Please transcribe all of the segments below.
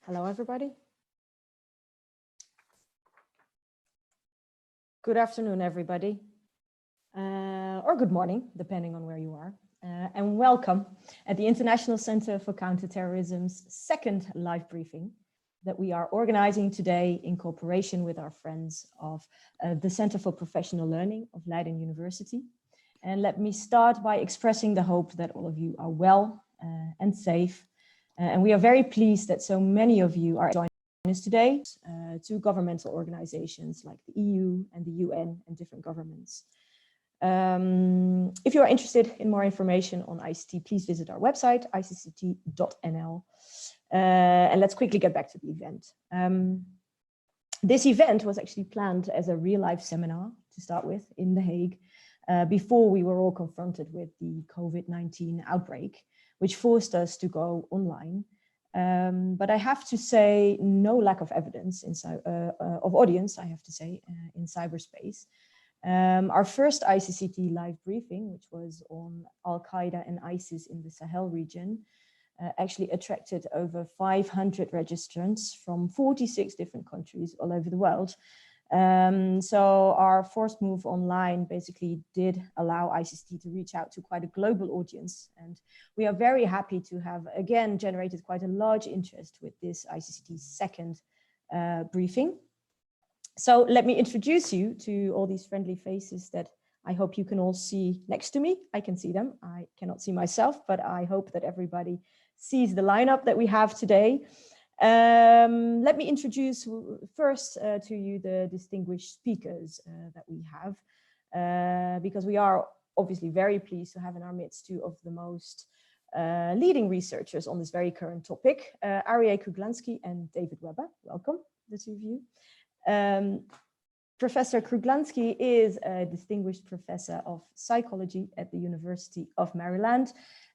Hello, everybody. Good afternoon, everybody, or good morning, depending on where you are, and welcome at the International Center for Counterterrorism's second live briefing that we are organizing today in cooperation with our friends of the Center for Professional Learning of Leiden University. And let me start by expressing the hope that all of you are well and safe. And we are very pleased that so many of you are joining us today to governmental organizations like the EU and the UN and different governments. If you are interested in more information on ICT, please visit our website, icct.nl. And let's quickly get back to the event. This event was actually planned as a real-life seminar to start with in The Hague before we were all confronted with the COVID-19 outbreak, which forced us to go online. But I have to say, no lack of evidence of audience, I have to say, in cyberspace. Our first ICCT live briefing, which was on Al-Qaeda and ISIS in the Sahel region, actually attracted over 500 registrants from 46 different countries all over the world. So our forced move online basically did allow ICCT to reach out to quite a global audience. And we are very happy to have again generated quite a large interest with this ICCT second briefing. So let me introduce you to all these friendly faces that I hope you can all see next to me. I can see them. I cannot see myself, but I hope that everybody sees the lineup that we have today. Let me introduce first to you the distinguished speakers that we have, because we are obviously very pleased to have in our midst two of the most leading researchers on this very current topic, Aryeh Kruglanski and David Weber. Welcome, the two of you. Professor Kruglanski is a distinguished professor of psychology at the University of Maryland.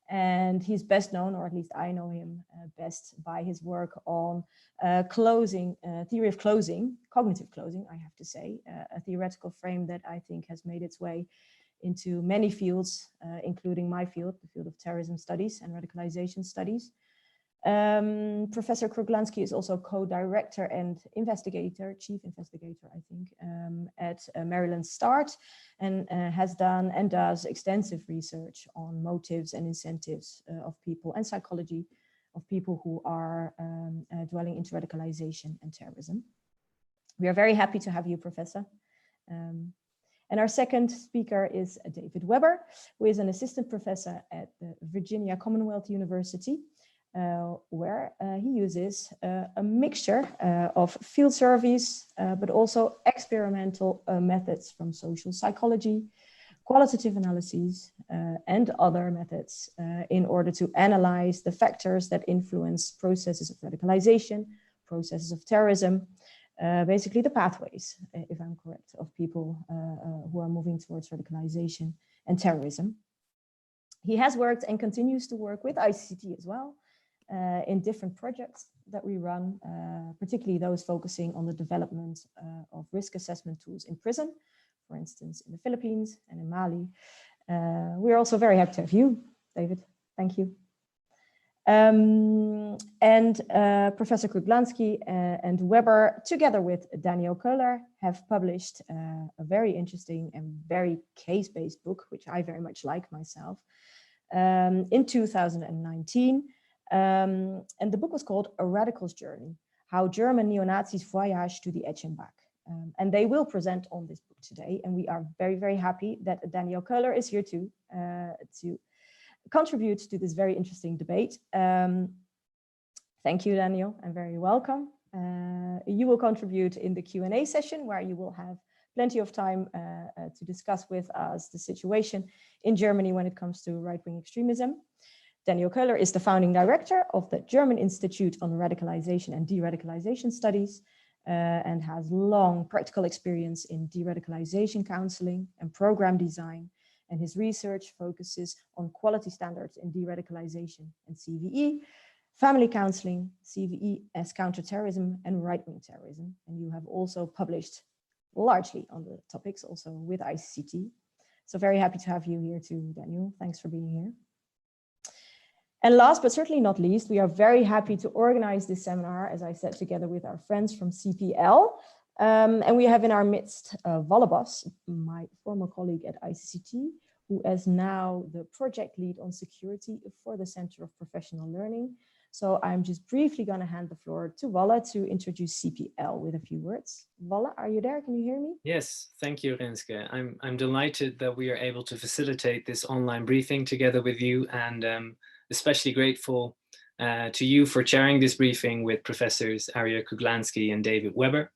And he's best known, or at least I know him best, by his work on theory of closing, cognitive closing, I have to say, a theoretical frame that I think has made its way into many fields, including my field, the field of terrorism studies and radicalization studies. Professor Kruglanski is also co-director and chief investigator, I think, at Maryland START, and has done and does extensive research on motives and incentives of people and psychology of people who are dwelling into radicalization and terrorism. We are very happy to have you, Professor. And our second speaker is David Weber, who is an assistant professor at the Virginia Commonwealth University, where he uses a mixture of field surveys, but also experimental methods from social psychology, qualitative analyses, and other methods in order to analyze the factors that influence processes of radicalization, processes of terrorism, basically the pathways, if I'm correct, of people who are moving towards radicalization and terrorism. He has worked and continues to work with ICCT as well, in different projects that we run, particularly those focusing on the development of risk assessment tools in prison, for instance, in the Philippines and in Mali. We're also very happy to have you, David. Thank you. Professor Kruglanski and Weber, together with Daniel Köhler, have published a very interesting and very case-based book, which I very much like myself, in 2019. And the book was called A Radical's Journey, How German Neo-Nazis Voyage to the Edge and Back. And they will present on this book today. And we are very, very happy that Daniel Köhler is here too, to contribute to this very interesting debate. Thank you, Daniel, and very welcome. You will contribute in the Q&A session, where you will have plenty of time to discuss with us the situation in Germany when it comes to right-wing extremism. Daniel Köhler is the founding director of the German Institute on Radicalization and De-Radicalization Studies, and has long practical experience in de-radicalization counseling and program design. And his research focuses on quality standards in de-radicalization and CVE, family counseling, CVE as counterterrorism, and right-wing terrorism. And you have also published largely on the topics also with ICCT. So very happy to have you here too, Daniel. Thanks for being here. And last but certainly not least, we are very happy to organize this seminar, as I said, together with our friends from CPL. And we have in our midst Wallebas, my former colleague at ICCT, who is now the project lead on security for the Center of Professional Learning. So I'm just briefly going to hand the floor to Walle to introduce CPL with a few words. Walle, are you there? Can you hear me? Yes, thank you, Renske. I'm delighted that we are able to facilitate this online briefing together with you, and especially grateful to you for chairing this briefing with Professors Arya Kuglansky and David Weber.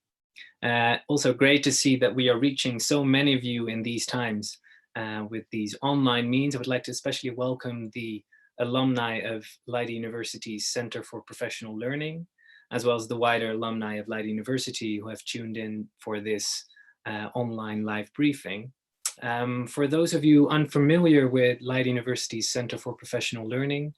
Also great to see that we are reaching so many of you in these times with these online means. I would like to especially welcome the alumni of Leiden University's Center for Professional Learning, as well as the wider alumni of Leiden University who have tuned in for this online live briefing. For those of you unfamiliar with Leiden University's Center for Professional Learning,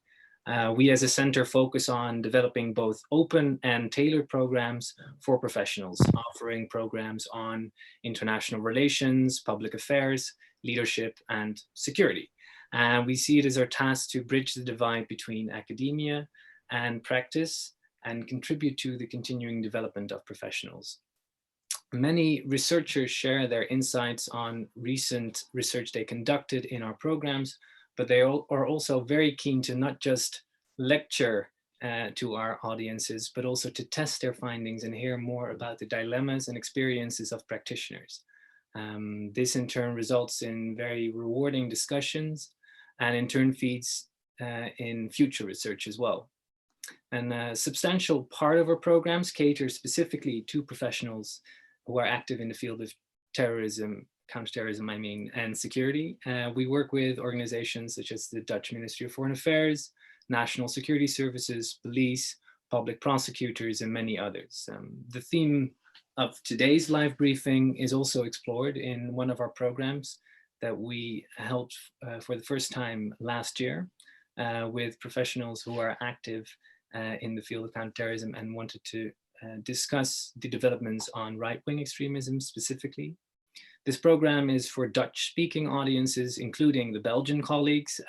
we as a center focus on developing both open and tailored programs for professionals, offering programs on international relations, public affairs, leadership, and security. And we see it as our task to bridge the divide between academia and practice and contribute to the continuing development of professionals. Many researchers share their insights on recent research they conducted in our programs, but they are also very keen to not just lecture to our audiences, but also to test their findings and hear more about the dilemmas and experiences of practitioners. This in turn results in very rewarding discussions and in turn feeds in future research as well. And a substantial part of our programs cater specifically to professionals who are active in the field of terrorism, counterterrorism, I mean, and security. We work with organizations such as the Dutch Ministry of Foreign Affairs, National Security Services, police, public prosecutors, and many others. The theme of today's live briefing is also explored in one of our programs that we held for the first time last year with professionals who are active in the field of counterterrorism and wanted to discuss the developments on right-wing extremism specifically. This program is for Dutch-speaking audiences, including the Belgian colleagues.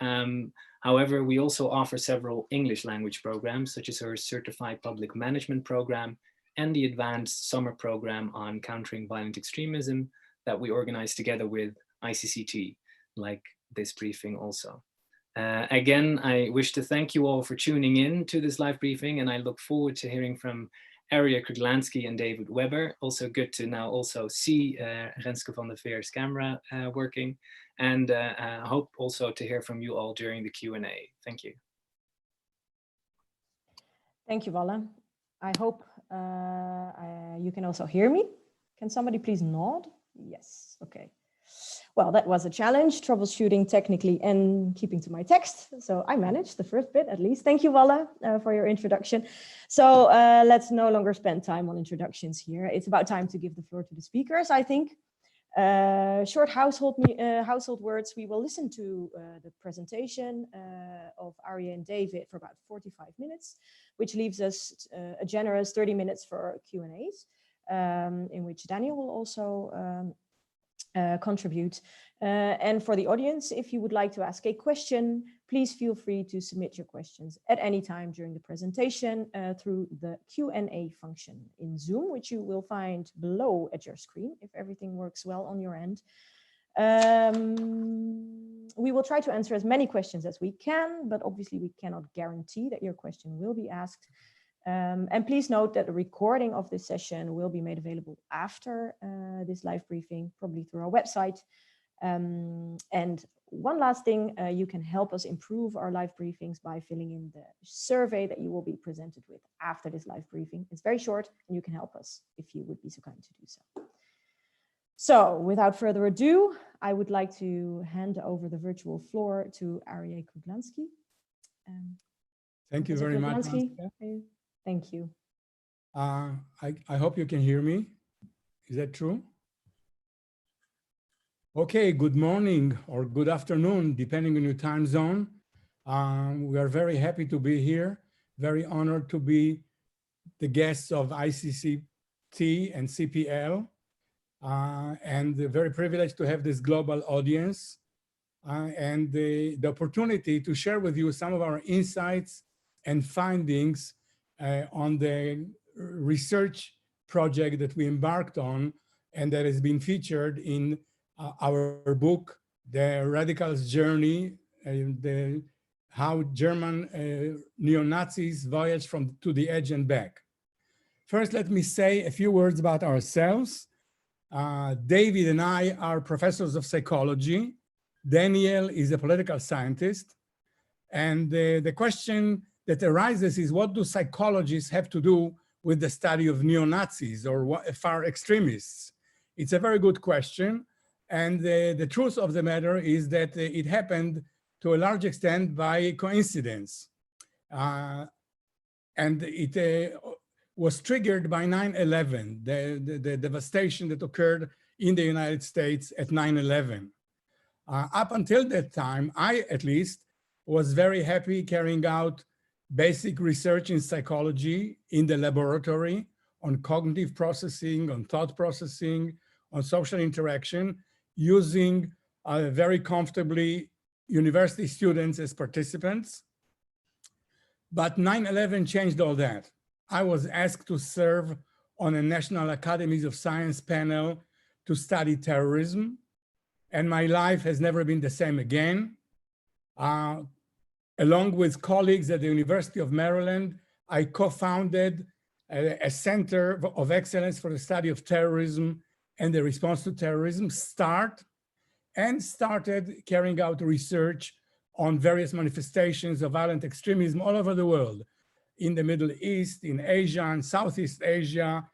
However, we also offer several English language programs, such as our Certified Public Management program and the Advanced Summer program on Countering Violent Extremism that we organize together with ICCT, like this briefing also. Again, I wish to thank you all for tuning in to this live briefing, and I look forward to hearing from Arya Kuglansky and David Weber. Also good to now also see Renske van der Veer's camera working, and I hope also to hear from you all during the Q&A. Thank you. Thank you, Walle. I hope you can also hear me. Can somebody please nod? Yes, okay. Well, that was a challenge, troubleshooting technically and keeping to my text. So I managed the first bit at least. Thank you, Walle, for your introduction. So let's no longer spend time on introductions here. It's about time to give the floor to the speakers, I think. Short household words. We will listen to the presentation of Arya and David for about 45 minutes, which leaves us a generous 30 minutes for Q&As, in which Daniel will also contribute. And for the audience, if you would like to ask a question, please feel free to submit your questions at any time during the presentation through the Q&A function in Zoom, which you will find below at your screen if everything works well on your end. We will try to answer as many questions as we can, but obviously we cannot guarantee that your question will be asked. And please note that a recording of this session will be made available after this live briefing, probably through our website. And one last thing, you can help us improve our live briefings by filling in the survey that you will be presented with after this live briefing. It's very short and you can help us if you would be so kind to do so. So without further ado, I would like to hand over the virtual floor to Arya Kuglansky. Thank you very much. Thank you. I hope you can hear me. Is that true? Okay, good morning or good afternoon, depending on your time zone. We are very happy to be here, very honored to be the guests of ICCT and CPL, and very privileged to have this global audience. and the opportunity to share with you some of our insights and findings on the research project that we embarked on and that has been featured in our book, The Radical's Journey, how German neo-Nazis voyaged to the edge and back. First, let me say a few words about ourselves. David and I are professors of psychology. Daniel is a political scientist. And the question that arises is, what do psychologists have to do with the study of neo-Nazis or far extremists? It's a very good question. And the truth of the matter is that it happened to a large extent by coincidence. And it was triggered by 9/11, the devastation that occurred in the United States at 9/11. Up until that time, I at least was very happy carrying out basic research in psychology in the laboratory on cognitive processing, on thought processing, on social interaction, using very comfortably university students as participants. But 9/11 changed all that. I was asked to serve on a National Academies of Science panel to study terrorism, and my life has never been the same again. Along with colleagues at the University of Maryland, I co-founded a Center of Excellence for the Study of Terrorism and the Response to Terrorism, START, and started carrying out research on various manifestations of violent extremism all over the world, in the Middle East, in Asia, and Southeast Asia,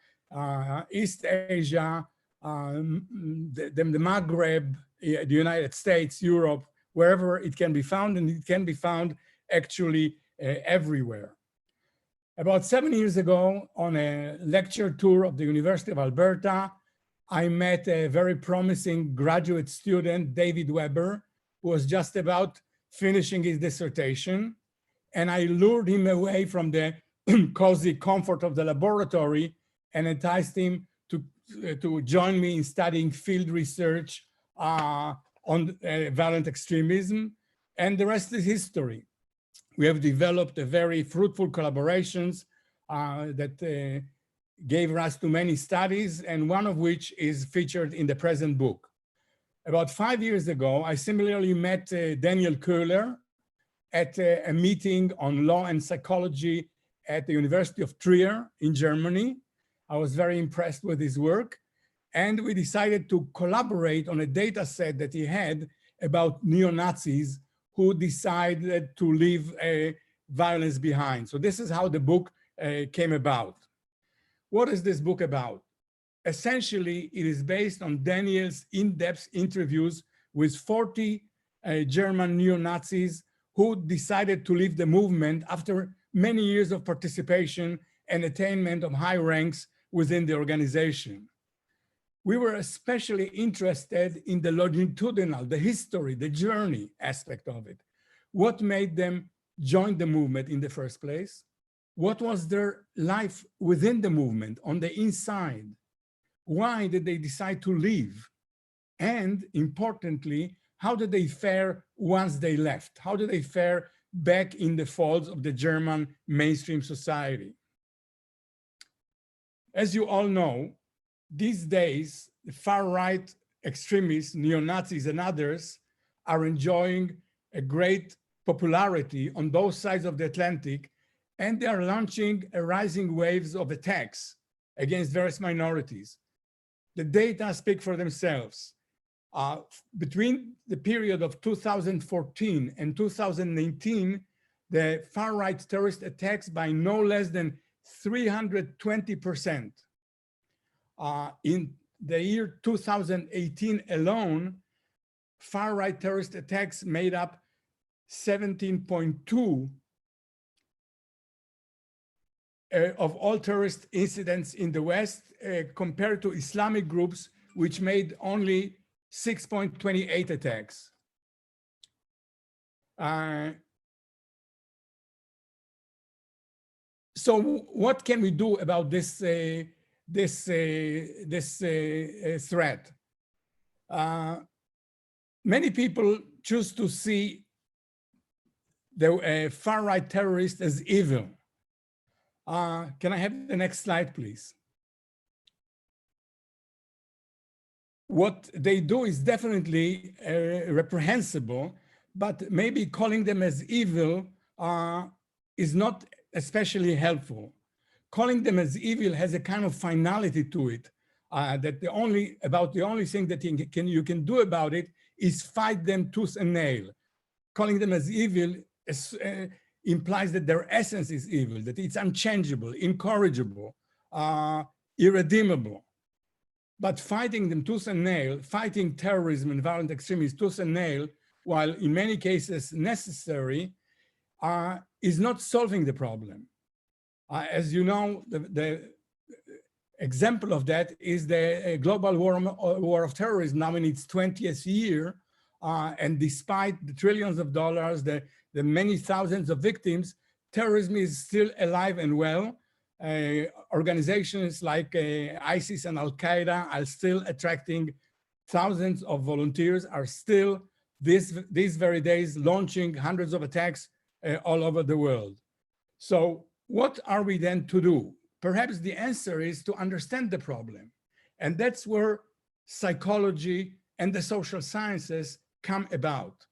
East Asia, the Maghreb, the United States, Europe, wherever it can be found, and it can be found actually everywhere. About 7 years ago, on a lecture tour of the University of Alberta, I met a very promising graduate student, David Weber, who was just about finishing his dissertation. And I lured him away from the cozy comfort of the laboratory and enticed him to join me in studying field research on violent extremism. And the rest is history. We have developed a very fruitful collaborations that gave rise to many studies, and one of which is featured in the present book. About 5 years ago, I similarly met Daniel Köhler at a meeting on law and psychology at the University of Trier in Germany. I was very impressed with his work, and we decided to collaborate on a data set that he had about neo-Nazis who decided to leave violence behind. So this is how the book came about. What is this book about? Essentially, it is based on Daniel's in-depth interviews with 40 German neo-Nazis who decided to leave the movement after many years of participation and attainment of high ranks within the organization. We were especially interested in the longitudinal, the history, the journey aspect of it. What made them join the movement in the first place? What was their life within the movement, on the inside? Why did they decide to leave? And importantly, how did they fare once they left? How did they fare back in the folds of the German mainstream society? As you all know, these days, the far-right extremists, neo-Nazis and others are enjoying a great popularity on both sides of the Atlantic, and they are launching a rising waves of attacks against various minorities. The data speak for themselves. Between the period of 2014 and 2019, the far-right terrorist attacks by no less than 320%. In the year 2018 alone, far-right terrorist attacks made up 17.2% of all terrorist incidents in the West, compared to Islamic groups, which made only 6.28 attacks. So what can we do about this threat? Many people choose to see the far-right terrorist as evil. Can I have the next slide, please? What they do is definitely reprehensible, but maybe calling them as evil is not especially helpful. Calling them as evil has a kind of finality to it, that the only thing that you can do about it is fight them tooth and nail. Calling them as evil implies that their essence is evil, that it's unchangeable, incorrigible, irredeemable. But fighting them tooth and nail, fighting terrorism and violent extremism tooth and nail, while in many cases necessary, is not solving the problem. As you know, the example of that is the global war of terrorism now in its 20th year. And despite the trillions of dollars, the many thousands of victims, terrorism is still alive and well. Organizations like ISIS and Al-Qaeda are still attracting thousands of volunteers, are still these very days launching hundreds of attacks all over the world. So what are we then to do? Perhaps the answer is to understand the problem. And that's where psychology and the social sciences come about.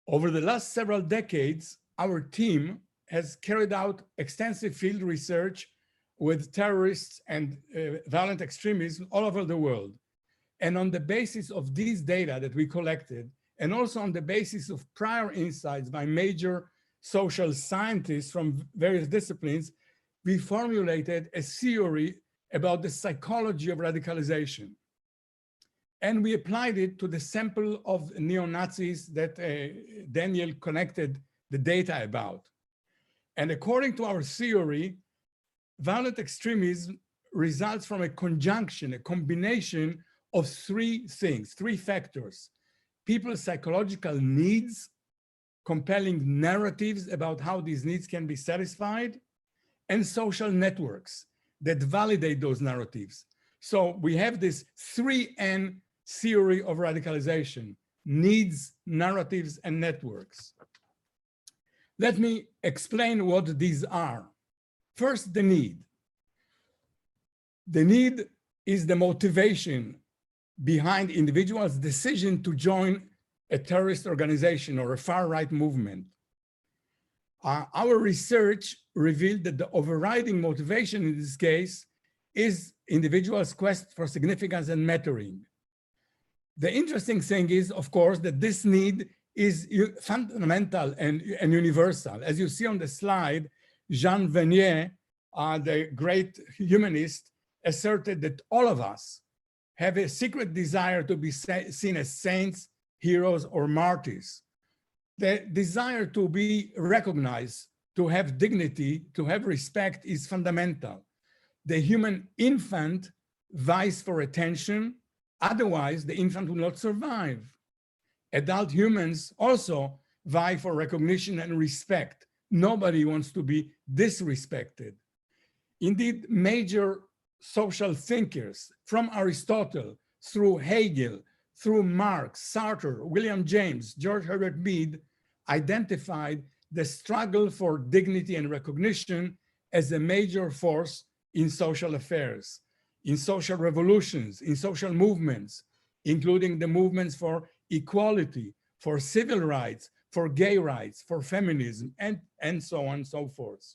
Over the last several decades, our team has carried out extensive field research with terrorists and violent extremism all over the world. And on the basis of these data that we collected, and also on the basis of prior insights by major social scientists from various disciplines, we formulated a theory about the psychology of radicalization. And we applied it to the sample of neo-Nazis that Daniel connected the data about. And according to our theory, violent extremism results from a conjunction, a combination of three things, three factors: people's psychological needs, compelling narratives about how these needs can be satisfied, and social networks that validate those narratives. So we have this 3N theory of radicalization: needs, narratives, and networks. Let me explain what these are. First, the need. The need is the motivation behind individuals' decision to join a terrorist organization or a far-right movement. Our research revealed that the overriding motivation in this case is individuals' quest for significance and mattering. The interesting thing is, of course, that this need is fundamental and universal. As you see on the slide, Jean Vanier, the great humanist, asserted that all of us have a secret desire to be seen as saints, heroes, or martyrs. The desire to be recognized, to have dignity, to have respect is fundamental. The human infant vies for attention, otherwise the infant will not survive. Adult humans also vie for recognition and respect. Nobody wants to be disrespected. Indeed, major social thinkers from Aristotle through Hegel, through Marx, Sartre, William James, George Herbert Mead identified the struggle for dignity and recognition as a major force in social affairs, in social revolutions, in social movements, including the movements for equality, for civil rights, for gay rights, for feminism, and so on and so forth.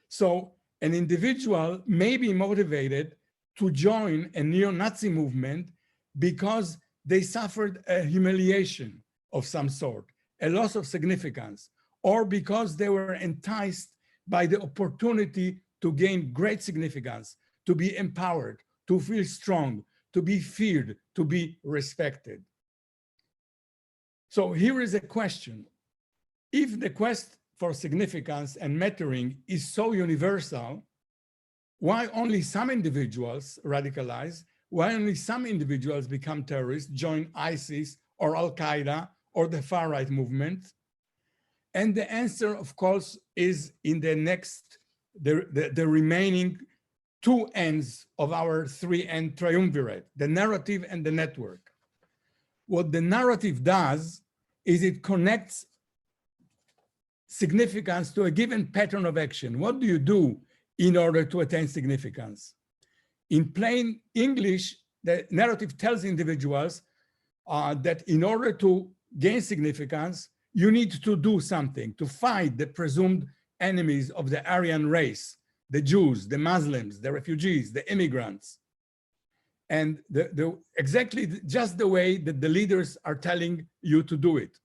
So an individual may be motivated to join a neo-Nazi movement because they suffered a humiliation of some sort, a loss of significance, or because they were enticed by the opportunity to gain great significance, to be empowered, to feel strong, to be feared, to be respected. So here is a question. If the quest for significance and mattering is so universal, why only some individuals radicalize? Why only some individuals become terrorists, join ISIS or Al-Qaeda or the far-right movement? And the answer, of course, is in the next, the remaining two ends of our 3N triumvirate, the narrative and the network. What the narrative does is it connects significance to a given pattern of action. What do you do in order to attain significance? In plain English, the narrative tells individuals that in order to gain significance, you need to do something, to fight the presumed enemies of the Aryan race, the Jews, the Muslims, the refugees, the immigrants. And exactly just the way that the leaders are telling you to do it.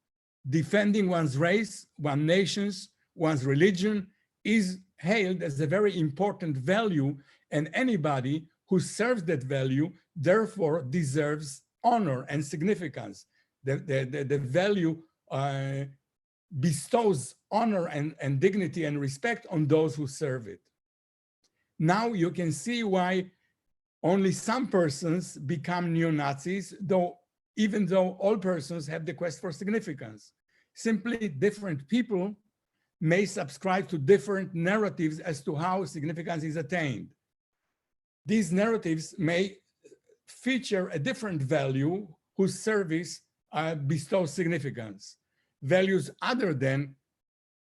Defending one's race, one's nations, one's religion is hailed as a very important value, and anybody who serves that value therefore deserves honor and significance. The value bestows honor and dignity and respect on those who serve it. Now you can see why only some persons become neo-Nazis, even though all persons have the quest for significance. Simply different people may subscribe to different narratives as to how significance is attained. These narratives may feature a different value whose service bestows significance. Values other than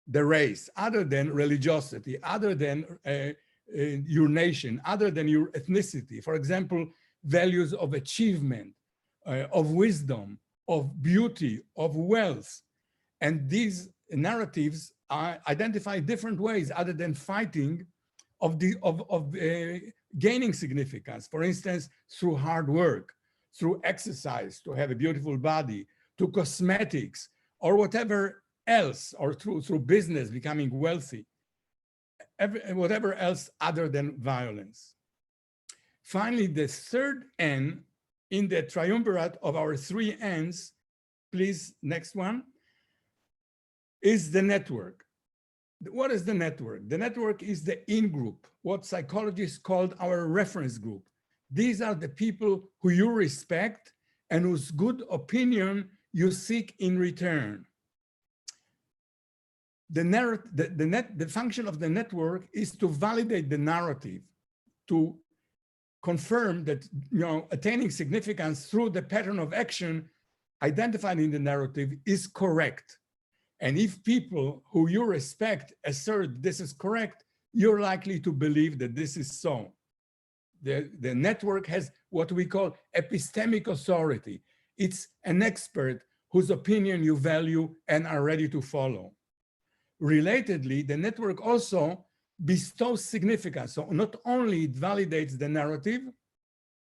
the race, other than religiosity, other than your nation, other than your ethnicity. For example, values of achievement, of wisdom, of beauty, of wealth. And these narratives identify different ways other than fighting of gaining significance. For instance, through hard work, through exercise, to have a beautiful body, to cosmetics, or whatever else, or through business, becoming wealthy, whatever else other than violence. Finally, the third N in the triumvirate of our three N's, please, next one, is the network. What is the network? The network is the in-group, what psychologists called our reference group. These are the people who you respect and whose good opinion you seek in return. The function of the network is to validate the narrative, to confirm that attaining significance through the pattern of action identified in the narrative is correct. And if people who you respect assert this is correct, you're likely to believe that this is so. The network has what we call epistemic authority. It's an expert whose opinion you value and are ready to follow. Relatedly, the network also bestows significance. So not only it validates the narrative,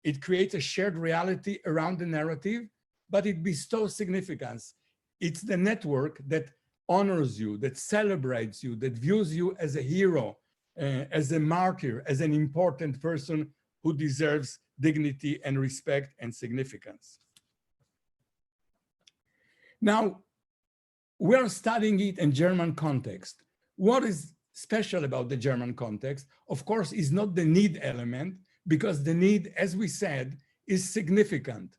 it creates a shared reality around the narrative, but it bestows significance. It's the network that honors you, that celebrates you, that views you as a hero, as a martyr, as an important person who deserves dignity and respect and significance. Now, we're studying it in German context. What is special about the German context, of course, is not the need element, because the need, as we said, is significant,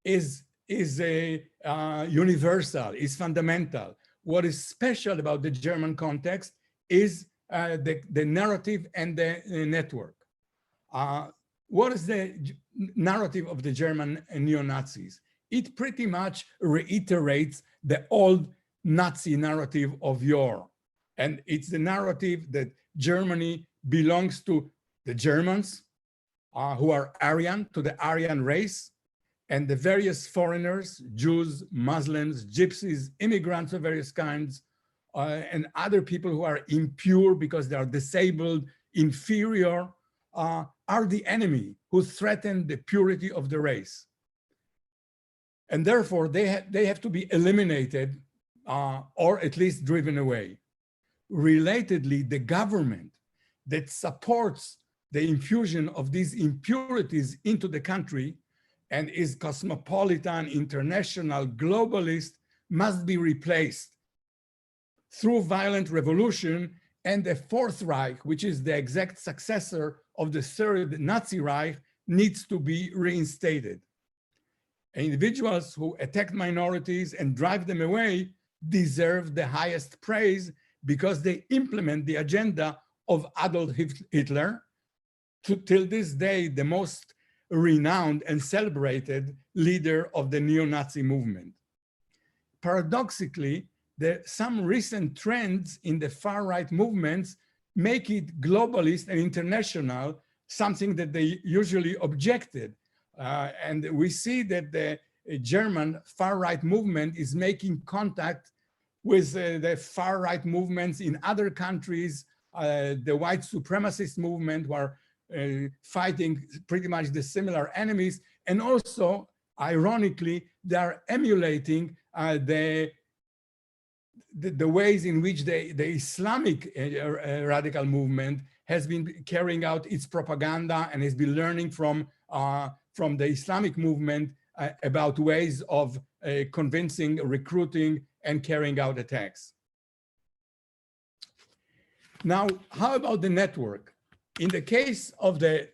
is universal, is fundamental. What is special about the German context is the narrative and the network. What is the narrative of the German neo-Nazis? It pretty much reiterates the old Nazi narrative of yore. And it's the narrative that Germany belongs to the Germans, who are Aryan, to the Aryan race, and the various foreigners, Jews, Muslims, gypsies, immigrants of various kinds, and other people who are impure because they are disabled, inferior, are the enemy who threaten the purity of the race. And therefore, they have to be eliminated or at least driven away. Relatedly, the government that supports the infusion of these impurities into the country and is cosmopolitan, international, globalist, must be replaced through violent revolution, and the Fourth Reich, which is the exact successor of the Third Nazi Reich, needs to be reinstated. Individuals who attack minorities and drive them away deserve the highest praise because they implement the agenda of Adolf Hitler. Till this day, the most renowned and celebrated leader of the neo-Nazi movement. Paradoxically, some recent trends in the far-right movements make it globalist and international, something that they usually objected. And we see that the German far-right movement is making contact with the far-right movements in other countries, the white supremacist movement, who are fighting pretty much the similar enemies. And also, ironically, they are emulating the ways in which the Islamic radical movement has been carrying out its propaganda and has been learning from the Islamic movement about ways of convincing, recruiting, and carrying out attacks. Now, how about the network? In the case of the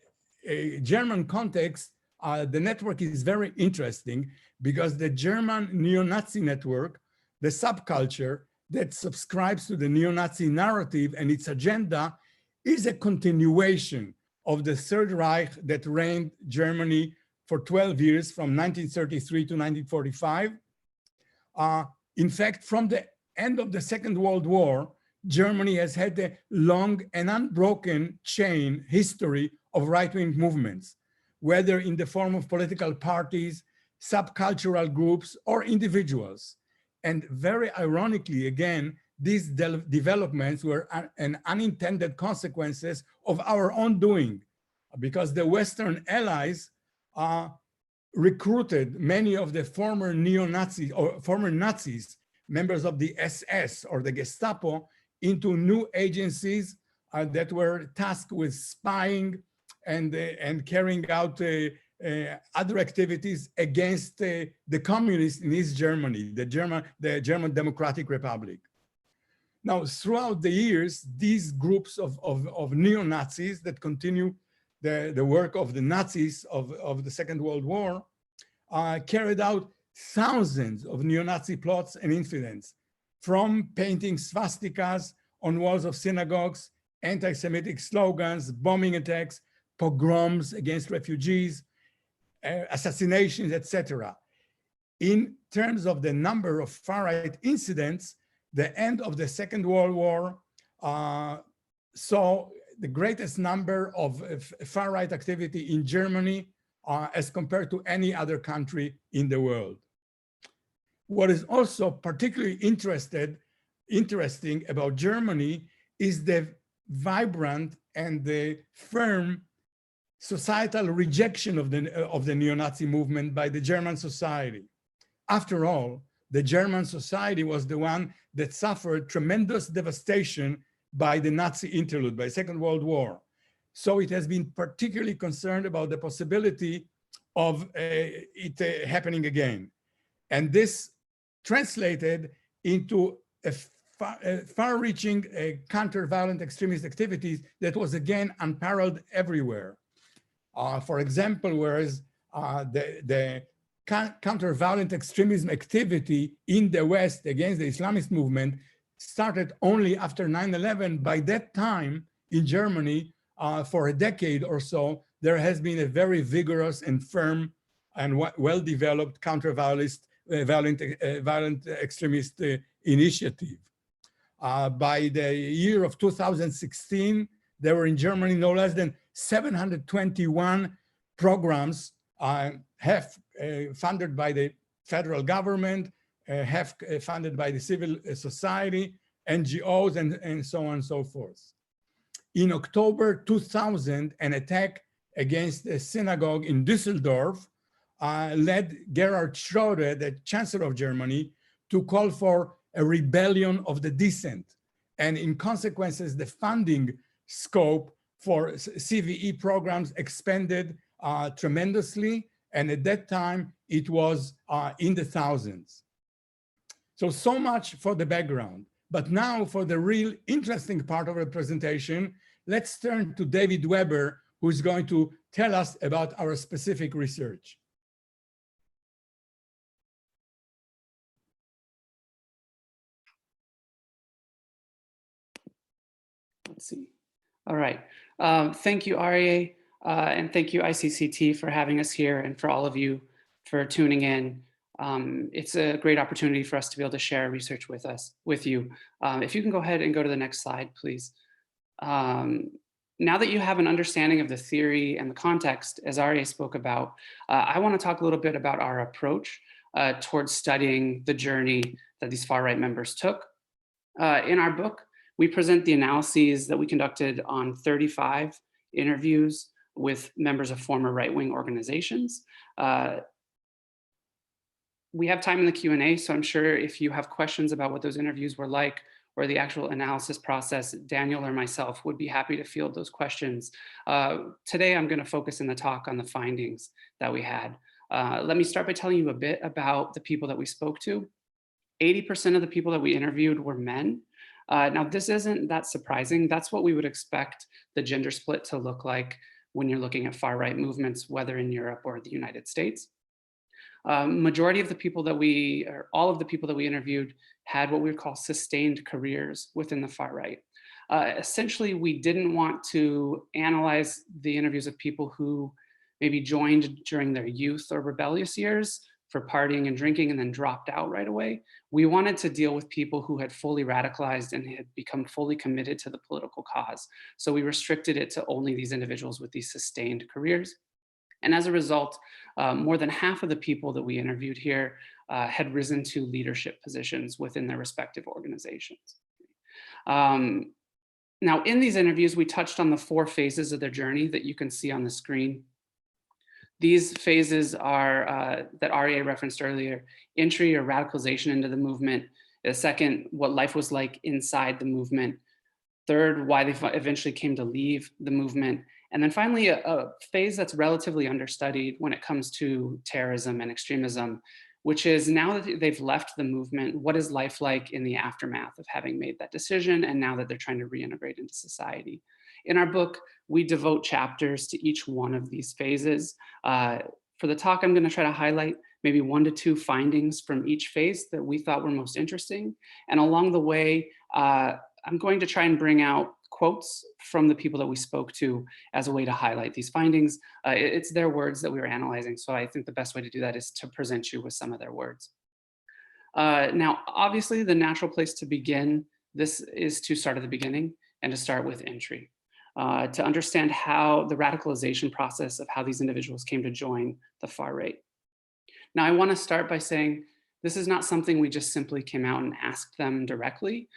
German context, the network is very interesting because the German neo-Nazi network, the subculture that subscribes to the neo-Nazi narrative and its agenda, is a continuation of the Third Reich that reigned Germany for 12 years from 1933 to 1945. In fact, from the end of the Second World War, Germany has had a long and unbroken chain history of right-wing movements, whether in the form of political parties, subcultural groups, or individuals. And very ironically, again, these developments were an unintended consequences of our own doing, because the Western allies recruited many of the former neo-Nazis or former Nazis, members of the SS or the Gestapo, into new agencies that were tasked with spying and carrying out other activities against the communists in East Germany, the German Democratic Republic. Now, throughout the years, these groups of neo-Nazis that continue the work of the Nazis of the Second World War carried out thousands of neo-Nazi plots and incidents, from painting swastikas on walls of synagogues, anti-Semitic slogans, bombing attacks, pogroms against refugees, assassinations, etc. In terms of the number of far-right incidents, the end of the Second World War saw the greatest number of far-right activity in Germany as compared to any other country in the world. What is also particularly interesting about Germany is the vibrant and the firm societal rejection of the neo-Nazi movement by the German society. After all, the German society was the one that suffered tremendous devastation by the Nazi interlude, by the Second World War. So it has been particularly concerned about the possibility of it happening again. And this translated into a far-reaching counter-violent extremist activities that was again unparalleled everywhere. For example, whereas the counter-violent extremism activity in the West against the Islamist movement started only after 9/11, by that time in Germany, for a decade or so, there has been a very vigorous and firm and well-developed counter-violent violent extremist initiative. By the year of 2016, there were in Germany no less than 721 programs half funded by the federal government, half funded by the civil society, NGOs, and so on and so forth. In October 2000, an attack against a synagogue in Düsseldorf led Gerhard Schröder, the Chancellor of Germany, to call for a rebellion of the dissent. And in consequences, the funding scope for CVE programs expanded tremendously. And at that time, it was in the thousands. So much for the background. But now for the real interesting part of the presentation, let's turn to David Weber, who's going to tell us about our specific research. Let's see. All right. Thank you, Aryeh. And thank you, ICCT, for having us here, and for all of you for tuning in. It's a great opportunity for us to be able to share research with you. If you can go ahead and go to the next slide, please. Now that you have an understanding of the theory and the context, as Arya spoke about, I want to talk a little bit about our approach towards studying the journey that these far-right members took. In our book, we present the analyses that we conducted on 35 interviews with members of former right-wing organizations. We have time in the Q&A, so I'm sure if you have questions about what those interviews were like or the actual analysis process, Daniel or myself would be happy to field those questions. Today, I'm going to focus in the talk on the findings that we had. Let me start by telling you a bit about the people that we spoke to. 80% of the people that we interviewed were men. Now, this isn't that surprising. That's what we would expect the gender split to look like when you're looking at far-right movements, whether in Europe or the United States. Majority of the people that or all of the people that we interviewed had what we would call sustained careers within the far right. Essentially, we didn't want to analyze the interviews of people who maybe joined during their youth or rebellious years for partying and drinking and then dropped out right away. We wanted to deal with people who had fully radicalized and had become fully committed to the political cause. So we restricted it to only these individuals with these sustained careers. And as a result, more than half of the people that we interviewed here had risen to leadership positions within their respective organizations. Now, in these interviews, we touched on the 4 phases of their journey that you can see on the screen. These phases are, that Arya referenced earlier, entry or radicalization into the movement. The second, what life was like inside the movement. Third, why they eventually came to leave the movement. And then finally, a phase that's relatively understudied when it comes to terrorism and extremism, which is now that they've left the movement, what is life like in the aftermath of having made that decision and now that they're trying to reintegrate into society. In our book, we devote chapters to each one of these phases. For the talk, I'm going to try to highlight maybe 1 to 2 findings from each phase that we thought were most interesting. And along the way, I'm going to try and bring out quotes from the people that we spoke to as a way to highlight these findings. It's their words that we were analyzing, so I think the best way to do that is to present you with some of their words. Now, obviously, the natural place to begin this is to start at the beginning and to start with entry, to understand how the radicalization process of how these individuals came to join the far right. Now, I want to start by saying this is not something we just simply came out and asked them directly.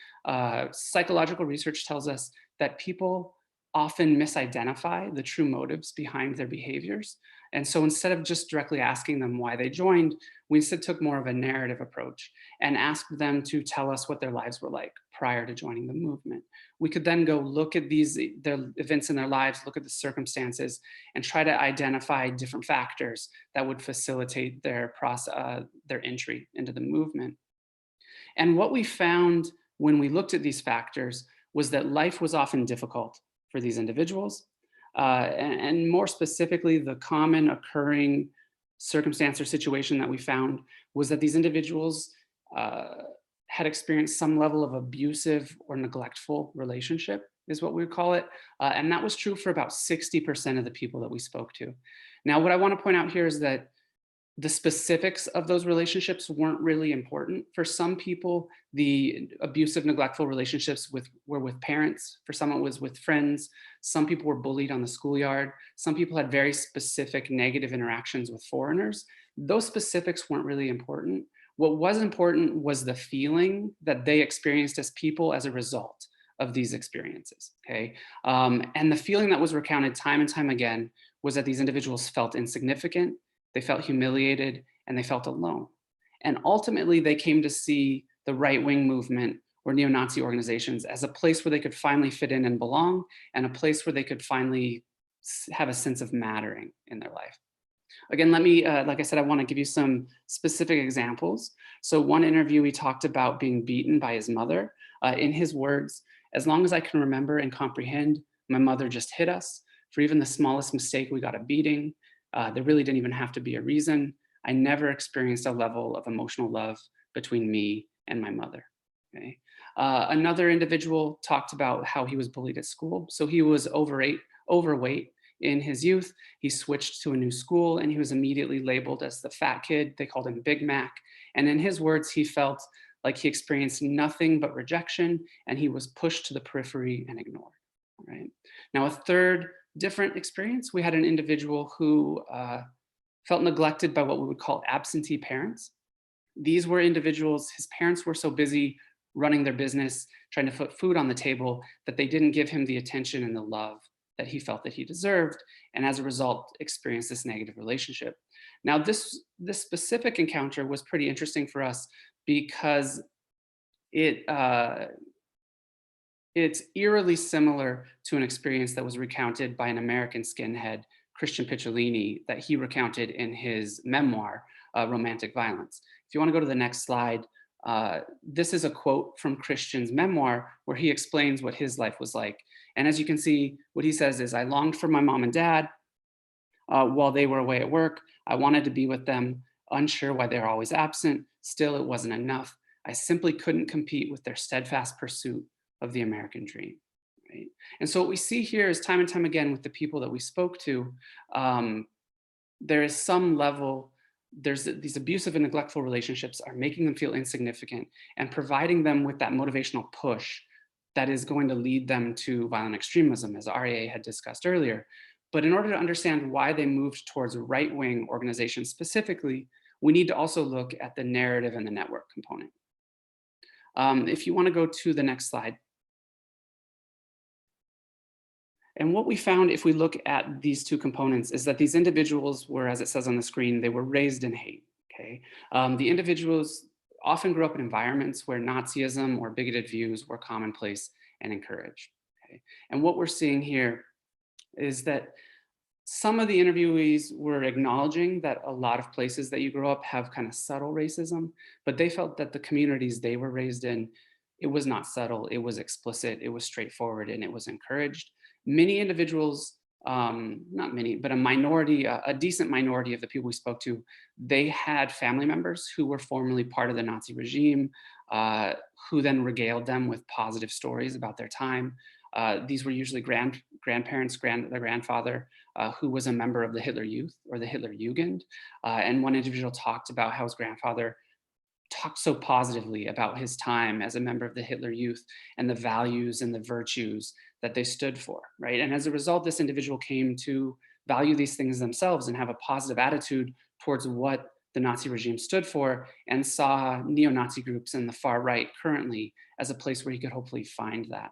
Psychological research tells us that people often misidentify the true motives behind their behaviors. And so instead of just directly asking them why they joined, we instead took more of a narrative approach and asked them to tell us what their lives were like prior to joining the movement. We could then go look at their events in their lives, look at the circumstances, and try to identify different factors that would facilitate their entry into the movement. And what we found when we looked at these factors was that life was often difficult for these individuals. And more specifically, the common occurring circumstance or situation that we found was that these individuals had experienced some level of abusive or neglectful relationship, is what we would call it. And that was true for about 60% of the people that we spoke to. Now, what I want to point out here is that the specifics of those relationships weren't really important. For some people, the abusive, neglectful relationships were with parents. For some, it was with friends. Some people were bullied on the schoolyard. Some people had very specific negative interactions with foreigners. Those specifics weren't really important. What was important was the feeling that they experienced as people as a result of these experiences, okay? And the feeling that was recounted time and time again was that these individuals felt insignificant, they felt humiliated, and they felt alone. And ultimately, they came to see the right-wing movement or neo-Nazi organizations as a place where they could finally fit in and belong, and a place where they could finally have a sense of mattering in their life. Again, let me, like I said, I want to give you some specific examples. So one interview, we talked about being beaten by his mother. In his words, "As long as I can remember and comprehend, my mother just hit us. For even the smallest mistake, we got a beating. There really didn't even have to be a reason. I never experienced a level of emotional love between me and my mother." Okay. Another individual talked about how he was bullied at school. So he was overweight in his youth. He switched to a new school and he was immediately labeled as the fat kid. They called him Big Mac. And in his words, he felt like he experienced nothing but rejection and he was pushed to the periphery and ignored, right? Now, a third different experience, we had an individual who felt neglected by what we would call absentee parents. These were individuals, his parents were so busy running their business, trying to put food on the table, that they didn't give him the attention and the love that he felt that he deserved, and as a result, experienced this negative relationship. Now, this specific encounter was pretty interesting for us because it's eerily similar to an experience that was recounted by an American skinhead, Christian Picciolini, that he recounted in his memoir, Romantic Violence. If you want to go to the next slide, this is a quote from Christian's memoir where he explains what his life was like. And as you can see, what he says is, I longed for my mom and dad while they were away at work. I wanted to be with them, unsure why they were always absent. Still, it wasn't enough. I simply couldn't compete with their steadfast pursuit of the American dream. Right? And so what we see here is time and time again with the people that we spoke to, there is some level, these abusive and neglectful relationships are making them feel insignificant and providing them with that motivational push that is going to lead them to violent extremism, as REA had discussed earlier. But in order to understand why they moved towards right-wing organizations specifically, we need to also look at the narrative and the network component. If you want to go to the next slide. And what we found, if we look at these two components, is that these individuals were, as it says on the screen, they were raised in hate, okay? The individuals often grew up in environments where Nazism or bigoted views were commonplace and encouraged, okay? And what we're seeing here is that some of the interviewees were acknowledging that a lot of places that you grow up have kind of subtle racism, but they felt that the communities they were raised in, it was not subtle, it was explicit, it was straightforward, and it was encouraged. Many individuals, not many, but a minority, a decent minority of the people we spoke to, they had family members who were formerly part of the Nazi regime, who then regaled them with positive stories about their time. These were usually grandparents, their grandfather, who was a member of the Hitler Youth or the Hitler Jugend. And one individual talked about how his grandfather talked so positively about his time as a member of the Hitler Youth and the values and the virtues that they stood for, right? And as a result, this individual came to value these things themselves and have a positive attitude towards what the Nazi regime stood for, and saw neo-Nazi groups in the far right currently as a place where he could hopefully find that.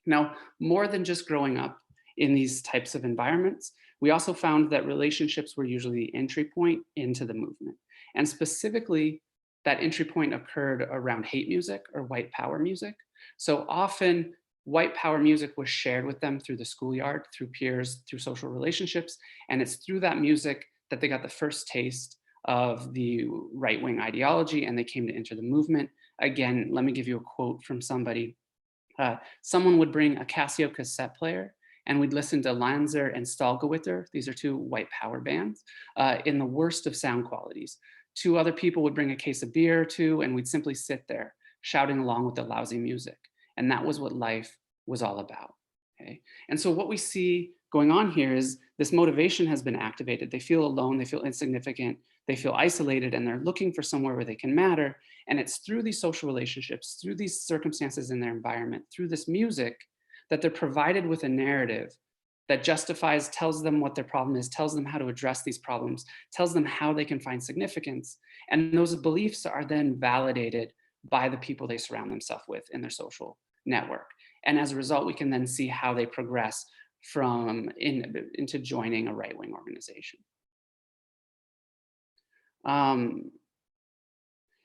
Now, more than just growing up in these types of environments, we also found that relationships were usually the entry point into the movement. And specifically, that entry point occurred around hate music or white power music. So often white power music was shared with them through the schoolyard, through peers, through social relationships. And it's through that music that they got the first taste of the right-wing ideology and they came to enter the movement. Again, let me give you a quote from somebody. Someone would bring a Casio cassette player and we'd listen to Lanzer and Stahlgewitter. These are two white power bands in the worst of sound qualities. Two other people would bring a case of beer or two and we'd simply sit there shouting along with the lousy music. And that was what life was all about, okay? And so what we see going on here is this motivation has been activated. They feel alone, they feel insignificant, they feel isolated, and they're looking for somewhere where they can matter. And it's through these social relationships, through these circumstances in their environment, through this music, that they're provided with a narrative that justifies, tells them what their problem is, tells them how to address these problems, tells them how they can find significance. And those beliefs are then validated by the people they surround themselves with in their social network. And as a result, we can then see how they progress from into joining a right-wing organization.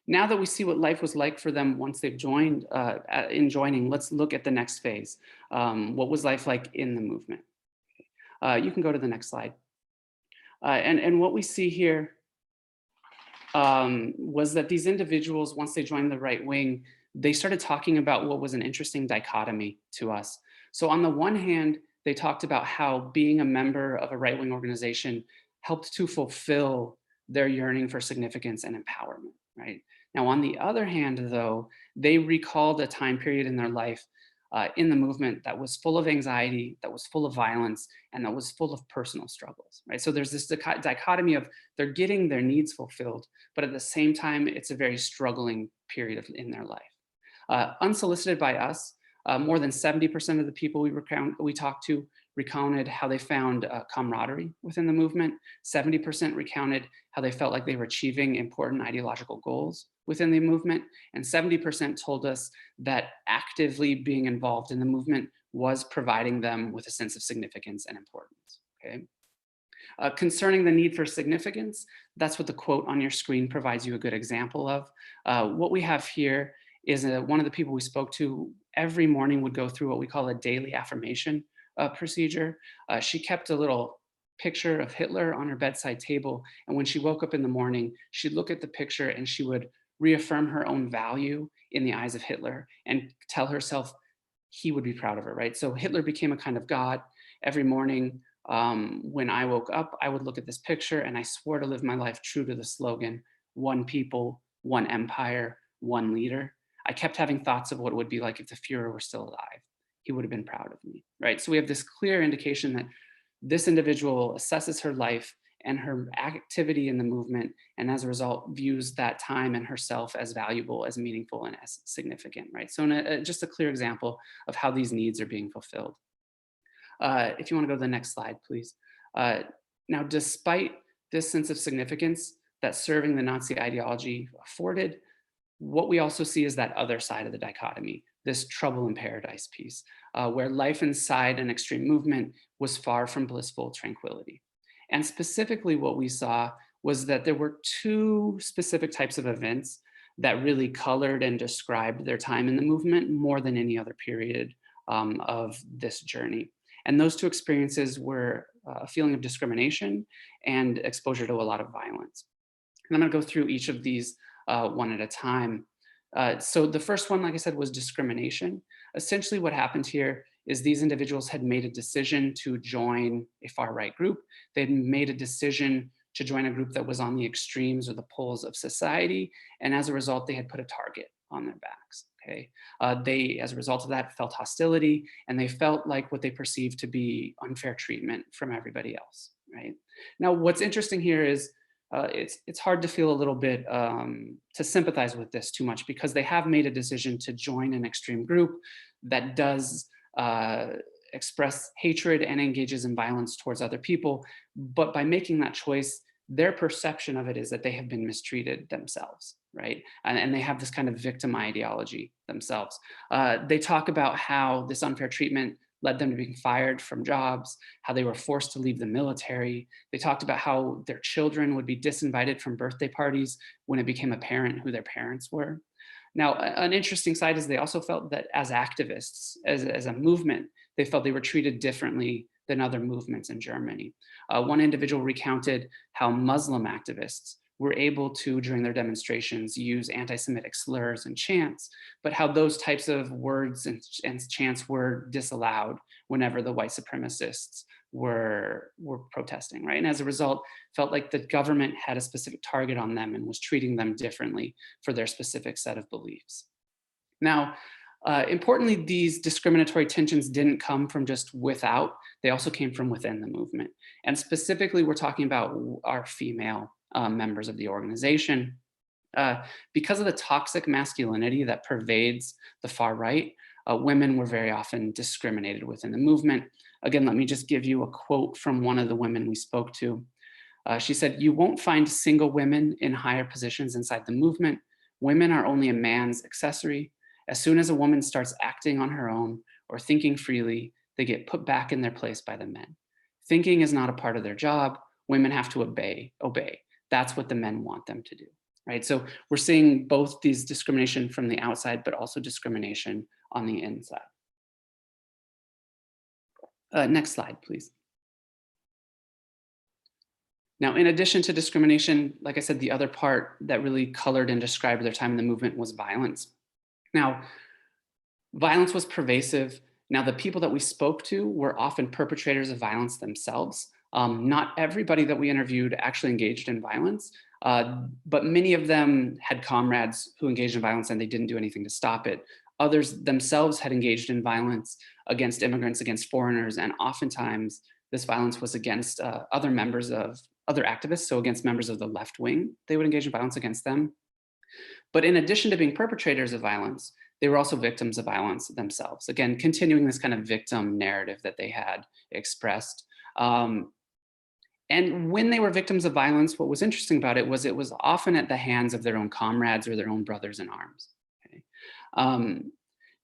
Now that we see what life was like for them once they've joined, let's look at the next phase. What was life like in the movement? You can go to the next slide. And what we see here was that these individuals, once they joined the right wing, they started talking about what was an interesting dichotomy to us. So on the one hand, they talked about how being a member of a right-wing organization helped to fulfill their yearning for significance and empowerment, right? Now, on the other hand, though, they recalled a time period in their life in the movement that was full of anxiety, that was full of violence, and that was full of personal struggles, right? So there's this dichotomy of they're getting their needs fulfilled, but at the same time, it's a very struggling period in their life. Unsolicited by us, more than 70% of the people we talked to recounted how they found camaraderie within the movement. 70% recounted how they felt like they were achieving important ideological goals within the movement. And 70% told us that actively being involved in the movement was providing them with a sense of significance and importance, okay? Concerning the need for significance, that's what the quote on your screen provides you a good example of. What we have here is one of the people we spoke to every morning would go through what we call a daily affirmation procedure. She kept a little picture of Hitler on her bedside table. And when she woke up in the morning, she'd look at the picture and she would reaffirm her own value in the eyes of Hitler and tell herself he would be proud of her, right? So Hitler became a kind of God. Every morning when I woke up, I would look at this picture and I swore to live my life true to the slogan, one people, one empire, one leader. I kept having thoughts of what it would be like if the Fuhrer were still alive. He would have been proud of me, right? So we have this clear indication that this individual assesses her life and her activity in the movement, and as a result, views that time and herself as valuable, as meaningful, and as significant, right? So just a clear example of how these needs are being fulfilled. If you want to go to the next slide, please. Now, despite this sense of significance that serving the Nazi ideology afforded, what we also see is that other side of the dichotomy, this trouble in paradise piece, where life inside an extreme movement was far from blissful tranquility. And specifically what we saw was that there were two specific types of events that really colored and described their time in the movement more than any other period of this journey. And those two experiences were a feeling of discrimination and exposure to a lot of violence. And I'm gonna go through each of these one at a time. So the first one, like I said, was discrimination. Essentially what happened here is these individuals had made a decision to join a far-right group. They'd made a decision to join a group that was on the extremes or the poles of society. And as a result, they had put a target on their backs, okay? They, as a result of that, felt hostility, and they felt like what they perceived to be unfair treatment from everybody else, right? Now, what's interesting here is it's hard to feel a little bit, to sympathize with this too much, because they have made a decision to join an extreme group that does express hatred and engages in violence towards other people. But by making that choice, their perception of it is that they have been mistreated themselves, right? And they have this kind of victim ideology themselves. They talk about how this unfair treatment led them to being fired from jobs, how they were forced to leave the military. They talked about how their children would be disinvited from birthday parties when it became apparent who their parents were. Now, an interesting side is they also felt that as activists, as a movement, they felt they were treated differently than other movements in Germany. One individual recounted how Muslim activists were able to, during their demonstrations, use anti-Semitic slurs and chants, but how those types of words and chants were disallowed whenever the white supremacists were protesting, right? And as a result, felt like the government had a specific target on them and was treating them differently for their specific set of beliefs. Now, importantly, these discriminatory tensions didn't come from just without, they also came from within the movement. And specifically, we're talking about our female members of the organization. Because of the toxic masculinity that pervades the far right, women were very often discriminated within the movement. Again, let me just give you a quote from one of the women we spoke to. She said, "You won't find single women in higher positions inside the movement. Women are only a man's accessory. As soon as a woman starts acting on her own or thinking freely, they get put back in their place by the men. Thinking is not a part of their job. Women have to obey. That's what the men want them to do," right? So we're seeing both these discrimination from the outside, but also discrimination on the inside. Next slide, please. Now, in addition to discrimination, like I said, the other part that really colored and described their time in the movement was violence. Now, violence was pervasive. Now, the people that we spoke to were often perpetrators of violence themselves. Not everybody that we interviewed actually engaged in violence, but many of them had comrades who engaged in violence and they didn't do anything to stop it. Others themselves had engaged in violence against immigrants, against foreigners, and oftentimes this violence was against other activists, so against members of the left wing. They would engage in violence against them. But in addition to being perpetrators of violence, they were also victims of violence themselves. Again, continuing this kind of victim narrative that they had expressed. And when they were victims of violence, what was interesting about it was often at the hands of their own comrades or their own brothers in arms. Okay?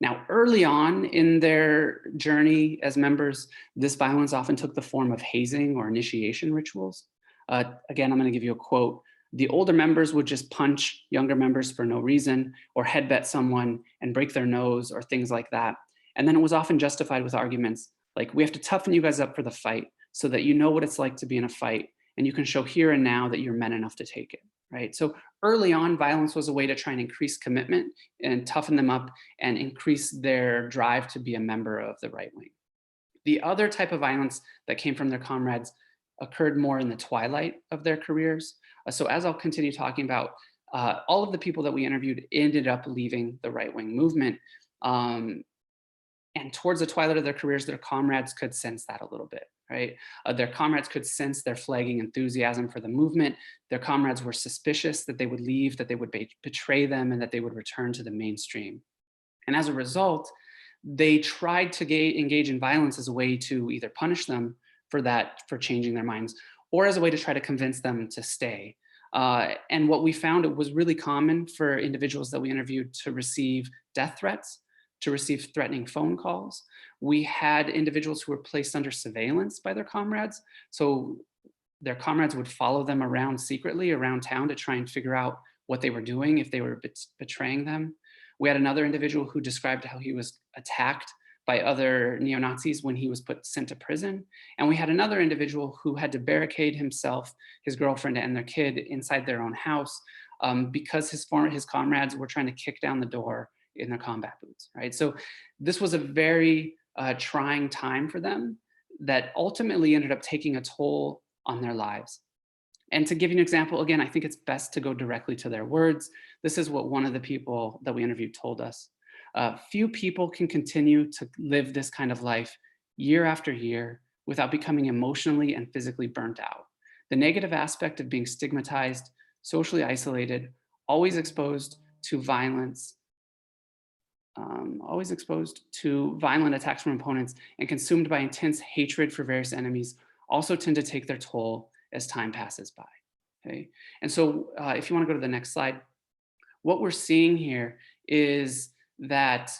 Now, early on in their journey as members, this violence often took the form of hazing or initiation rituals. Again, I'm going to give you a quote. The older members would just punch younger members for no reason, or headbutt someone and break their nose or things like that. And then it was often justified with arguments like, we have to toughen you guys up for the fight so that you know what it's like to be in a fight and you can show here and now that you're men enough to take it, right? So early on, violence was a way to try and increase commitment and toughen them up and increase their drive to be a member of the right wing. The other type of violence that came from their comrades occurred more in the twilight of their careers. So as I'll continue talking about, all of the people that we interviewed ended up leaving the right-wing movement. And towards the twilight of their careers, their comrades could sense that a little bit, right? Their comrades could sense their flagging enthusiasm for the movement. Their comrades were suspicious that they would leave, that they would betray them, and that they would return to the mainstream. And as a result, they tried to engage in violence as a way to either punish them for changing their minds, or as a way to try to convince them to stay. And what we found, it was really common for individuals that we interviewed to receive death threats, to receive threatening phone calls. We had individuals who were placed under surveillance by their comrades. So their comrades would follow them around secretly around town to try and figure out what they were doing, if they were betraying them. We had another individual who described how he was attacked by other neo-Nazis when he was sent to prison. And we had another individual who had to barricade himself, his girlfriend, and their kid inside their own house because his comrades were trying to kick down the door in their combat boots, right? So this was a very trying time for them that ultimately ended up taking a toll on their lives. And to give you an example, again, I think it's best to go directly to their words. This is what one of the people that we interviewed told us. Few people can continue to live this kind of life year after year without becoming emotionally and physically burnt out. The negative aspect of being stigmatized, socially isolated, always exposed to violence, violent attacks from opponents, and consumed by intense hatred for various enemies also tend to take their toll as time passes by. Okay, and so if you want to go to the next slide, what we're seeing here is that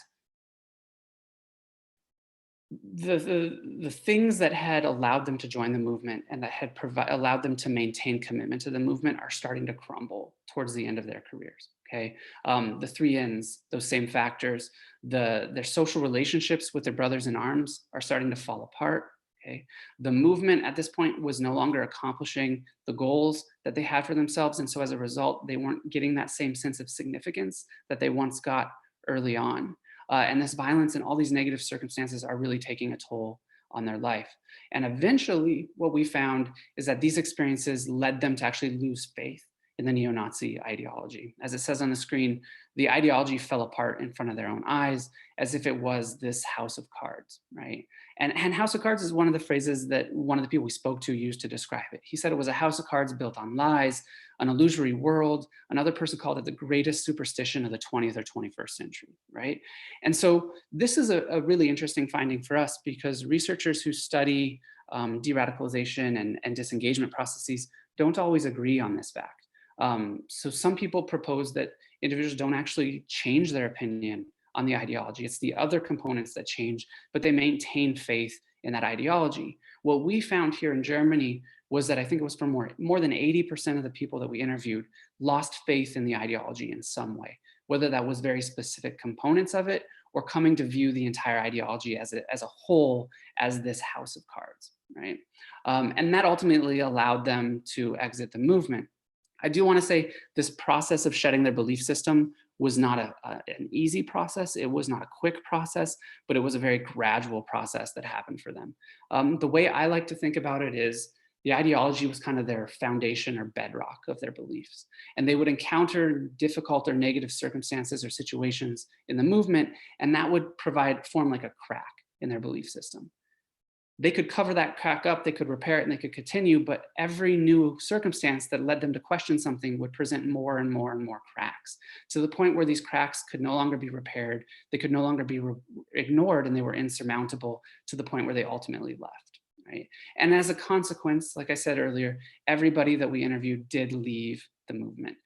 the things that had allowed them to join the movement and that had allowed them to maintain commitment to the movement are starting to crumble towards the end of their careers. Okay, the 3 N's, those same factors, their social relationships with their brothers in arms are starting to fall apart. Okay, the movement at this point was no longer accomplishing the goals that they had for themselves, and so as a result, they weren't getting that same sense of significance that they once got early on. And this violence and all these negative circumstances are really taking a toll on their life. And eventually, what we found is that these experiences led them to actually lose faith in the neo-Nazi ideology. As it says on the screen, the ideology fell apart in front of their own eyes as if it was this house of cards, right? And house of cards is one of the phrases that one of the people we spoke to used to describe it. He said it was a house of cards built on lies, an illusory world. Another person called it the greatest superstition of the 20th or 21st century, right? And so this is a really interesting finding for us because researchers who study de-radicalization and disengagement processes don't always agree on this fact. So some people propose that individuals don't actually change their opinion on the ideology. It's the other components that change, but they maintain faith in that ideology. What we found here in Germany was that I think it was for more than 80% of the people that we interviewed lost faith in the ideology in some way, whether that was very specific components of it or coming to view the entire ideology as a whole, as this house of cards, right? And that ultimately allowed them to exit the movement. I do want to say this process of shedding their belief system was not an easy process. It was not a quick process, but it was a very gradual process that happened for them. The way I like to think about it is The ideology was kind of their foundation or bedrock of their beliefs. And they would encounter difficult or negative circumstances or situations in the movement, and that would form like a crack in their belief system. They could cover that crack up, they could repair it, and they could continue, but every new circumstance that led them to question something would present more and more and more cracks, to the point where these cracks could no longer be repaired, they could no longer be ignored, and they were insurmountable, to the point where they ultimately left. Right? And as a consequence, like I said earlier, everybody that we interviewed did leave the movement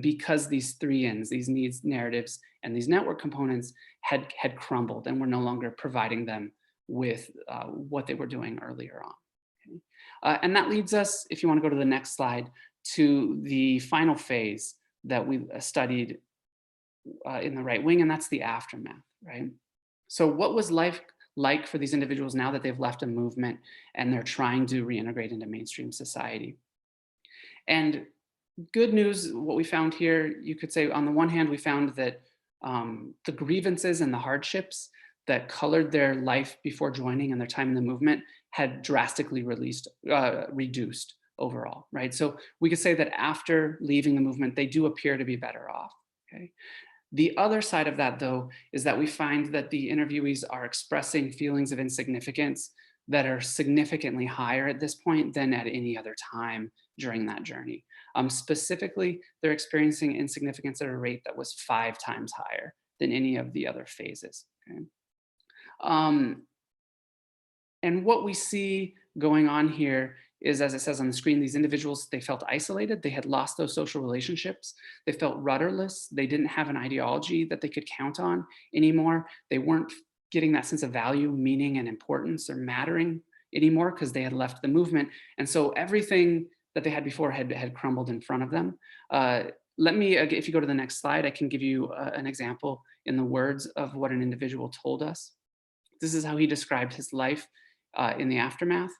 because these three ends, these needs, narratives, and these network components had crumbled and were no longer providing them with what they were doing earlier on. Okay? And that leads us, if you want to go to the next slide, to the final phase that we studied in the right wing, and that's the aftermath, right? So what was life like for these individuals now that they've left a movement and they're trying to reintegrate into mainstream society? And good news, what we found here, you could say on the one hand, we found that the grievances and the hardships that colored their life before joining and their time in the movement had drastically reduced overall, right? So we could say that after leaving the movement, they do appear to be better off, okay? The other side of that, though, is that we find that the interviewees are expressing feelings of insignificance that are significantly higher at this point than at any other time during that journey. Specifically, they're experiencing insignificance at a rate that was 5 times higher than any of the other phases. Okay? And what we see going on here is, as it says on the screen, these individuals, they felt isolated, they had lost those social relationships, they felt rudderless, they didn't have an ideology that they could count on anymore, they weren't getting that sense of value, meaning, and importance or mattering anymore because they had left the movement. And so everything that they had before had crumbled in front of them. Let me, if you go to the next slide, I can give you an example in the words of what an individual told us. This is how he described his life in the aftermath.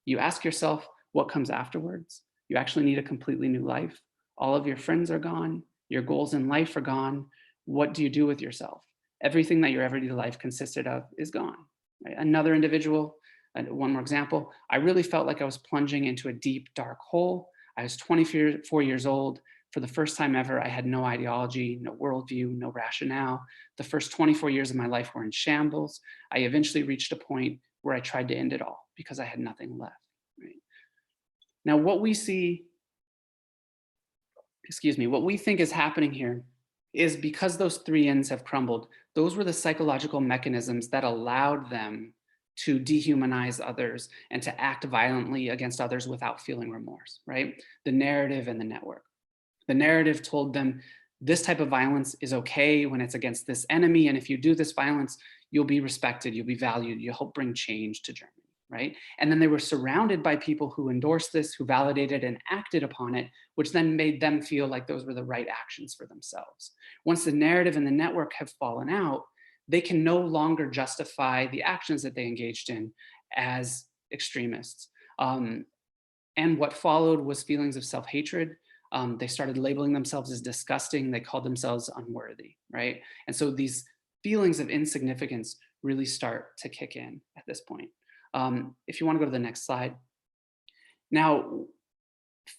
You ask yourself, what comes afterwards? You actually need a completely new life. All of your friends are gone. Your goals in life are gone. What do you do with yourself? Everything that your everyday life consisted of is gone. Right? Another individual, one more example, I really felt like I was plunging into a deep, dark hole. I was 24 years old. For the first time ever, I had no ideology, no worldview, no rationale. The first 24 years of my life were in shambles. I eventually reached a point where I tried to end it all because I had nothing left. Right? Now, what we see, what we think is happening here is because those 3 ends have crumbled, those were the psychological mechanisms that allowed them to dehumanize others and to act violently against others without feeling remorse, right? The narrative and the network. The narrative told them this type of violence is okay when it's against this enemy, and if you do this violence, you'll be respected, you'll be valued, you'll help bring change to Germany, right? And then they were surrounded by people who endorsed this, who validated and acted upon it, which then made them feel like those were the right actions for themselves. Once the narrative and the network have fallen out, they can no longer justify the actions that they engaged in as extremists. And what followed was feelings of self-hatred. They started labeling themselves as disgusting. They called themselves unworthy, right? And so these feelings of insignificance really start to kick in at this point. If you want to go to the next slide. Now,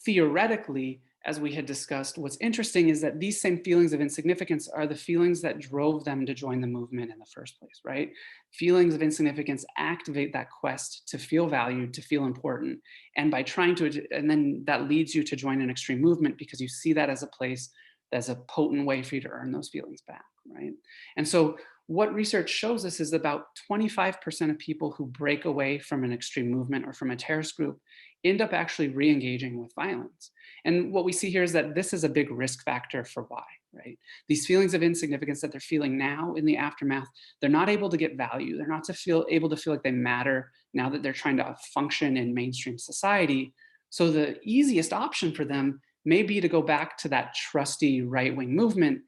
theoretically, as we had discussed, what's interesting is that these same feelings of insignificance are the feelings that drove them to join the movement in the first place, right? Feelings of insignificance activate that quest to feel valued, to feel important. And by trying to, and then that leads you to join an extreme movement because you see that as a place, as a potent way for you to earn those feelings back, right? And so what research shows us is about 25% of people who break away from an extreme movement or from a terrorist group end up actually re-engaging with violence. And what we see here is that this is a big risk factor for why, right? These feelings of insignificance that they're feeling now in the aftermath, they're not able to get value. They're not able to feel like they matter now that they're trying to function in mainstream society. So the easiest option for them may be to go back to that trusty right-wing movement,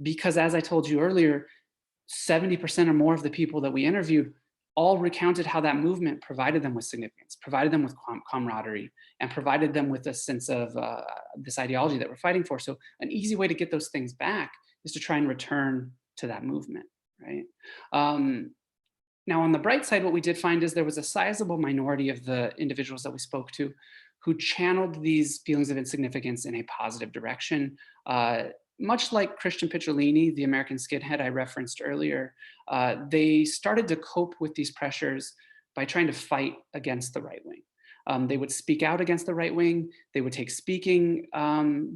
because as I told you earlier, 70% or more of the people that we interviewed all recounted how that movement provided them with significance, provided them with camaraderie, and provided them with a sense of this ideology that we're fighting for. So an easy way to get those things back is to try and return to that movement, right? Now, on the bright side, what we did find is there was a sizable minority of the individuals that we spoke to who channeled these feelings of insignificance in a positive direction. Much like Christian Picciolini, the American skinhead I referenced earlier, they started to cope with these pressures by trying to fight against the right wing. They would speak out against the right wing. They would take speaking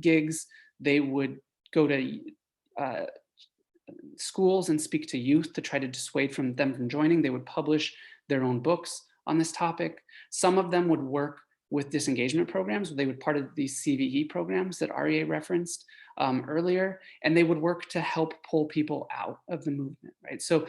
gigs. They would go to schools and speak to youth to try to dissuade them from joining. They would publish their own books on this topic. Some of them would work with disengagement programs. They would part of these CVE programs that REA referenced earlier, and they would work to help pull people out of the movement, right? So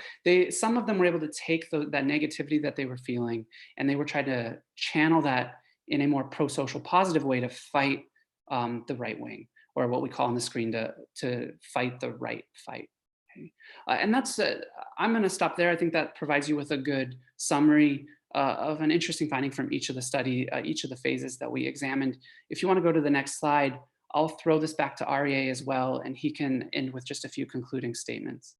some of them were able to take that negativity that they were feeling, and they were trying to channel that in a more pro-social positive way to fight the right wing, or what we call on the screen to fight the right fight. Okay? And that's, I'm gonna stop there. I think that provides you with a good summary of an interesting finding from each of the phases that we examined. If you want to go to the next slide, I'll throw this back to REA as well, and he can end with just a few concluding statements.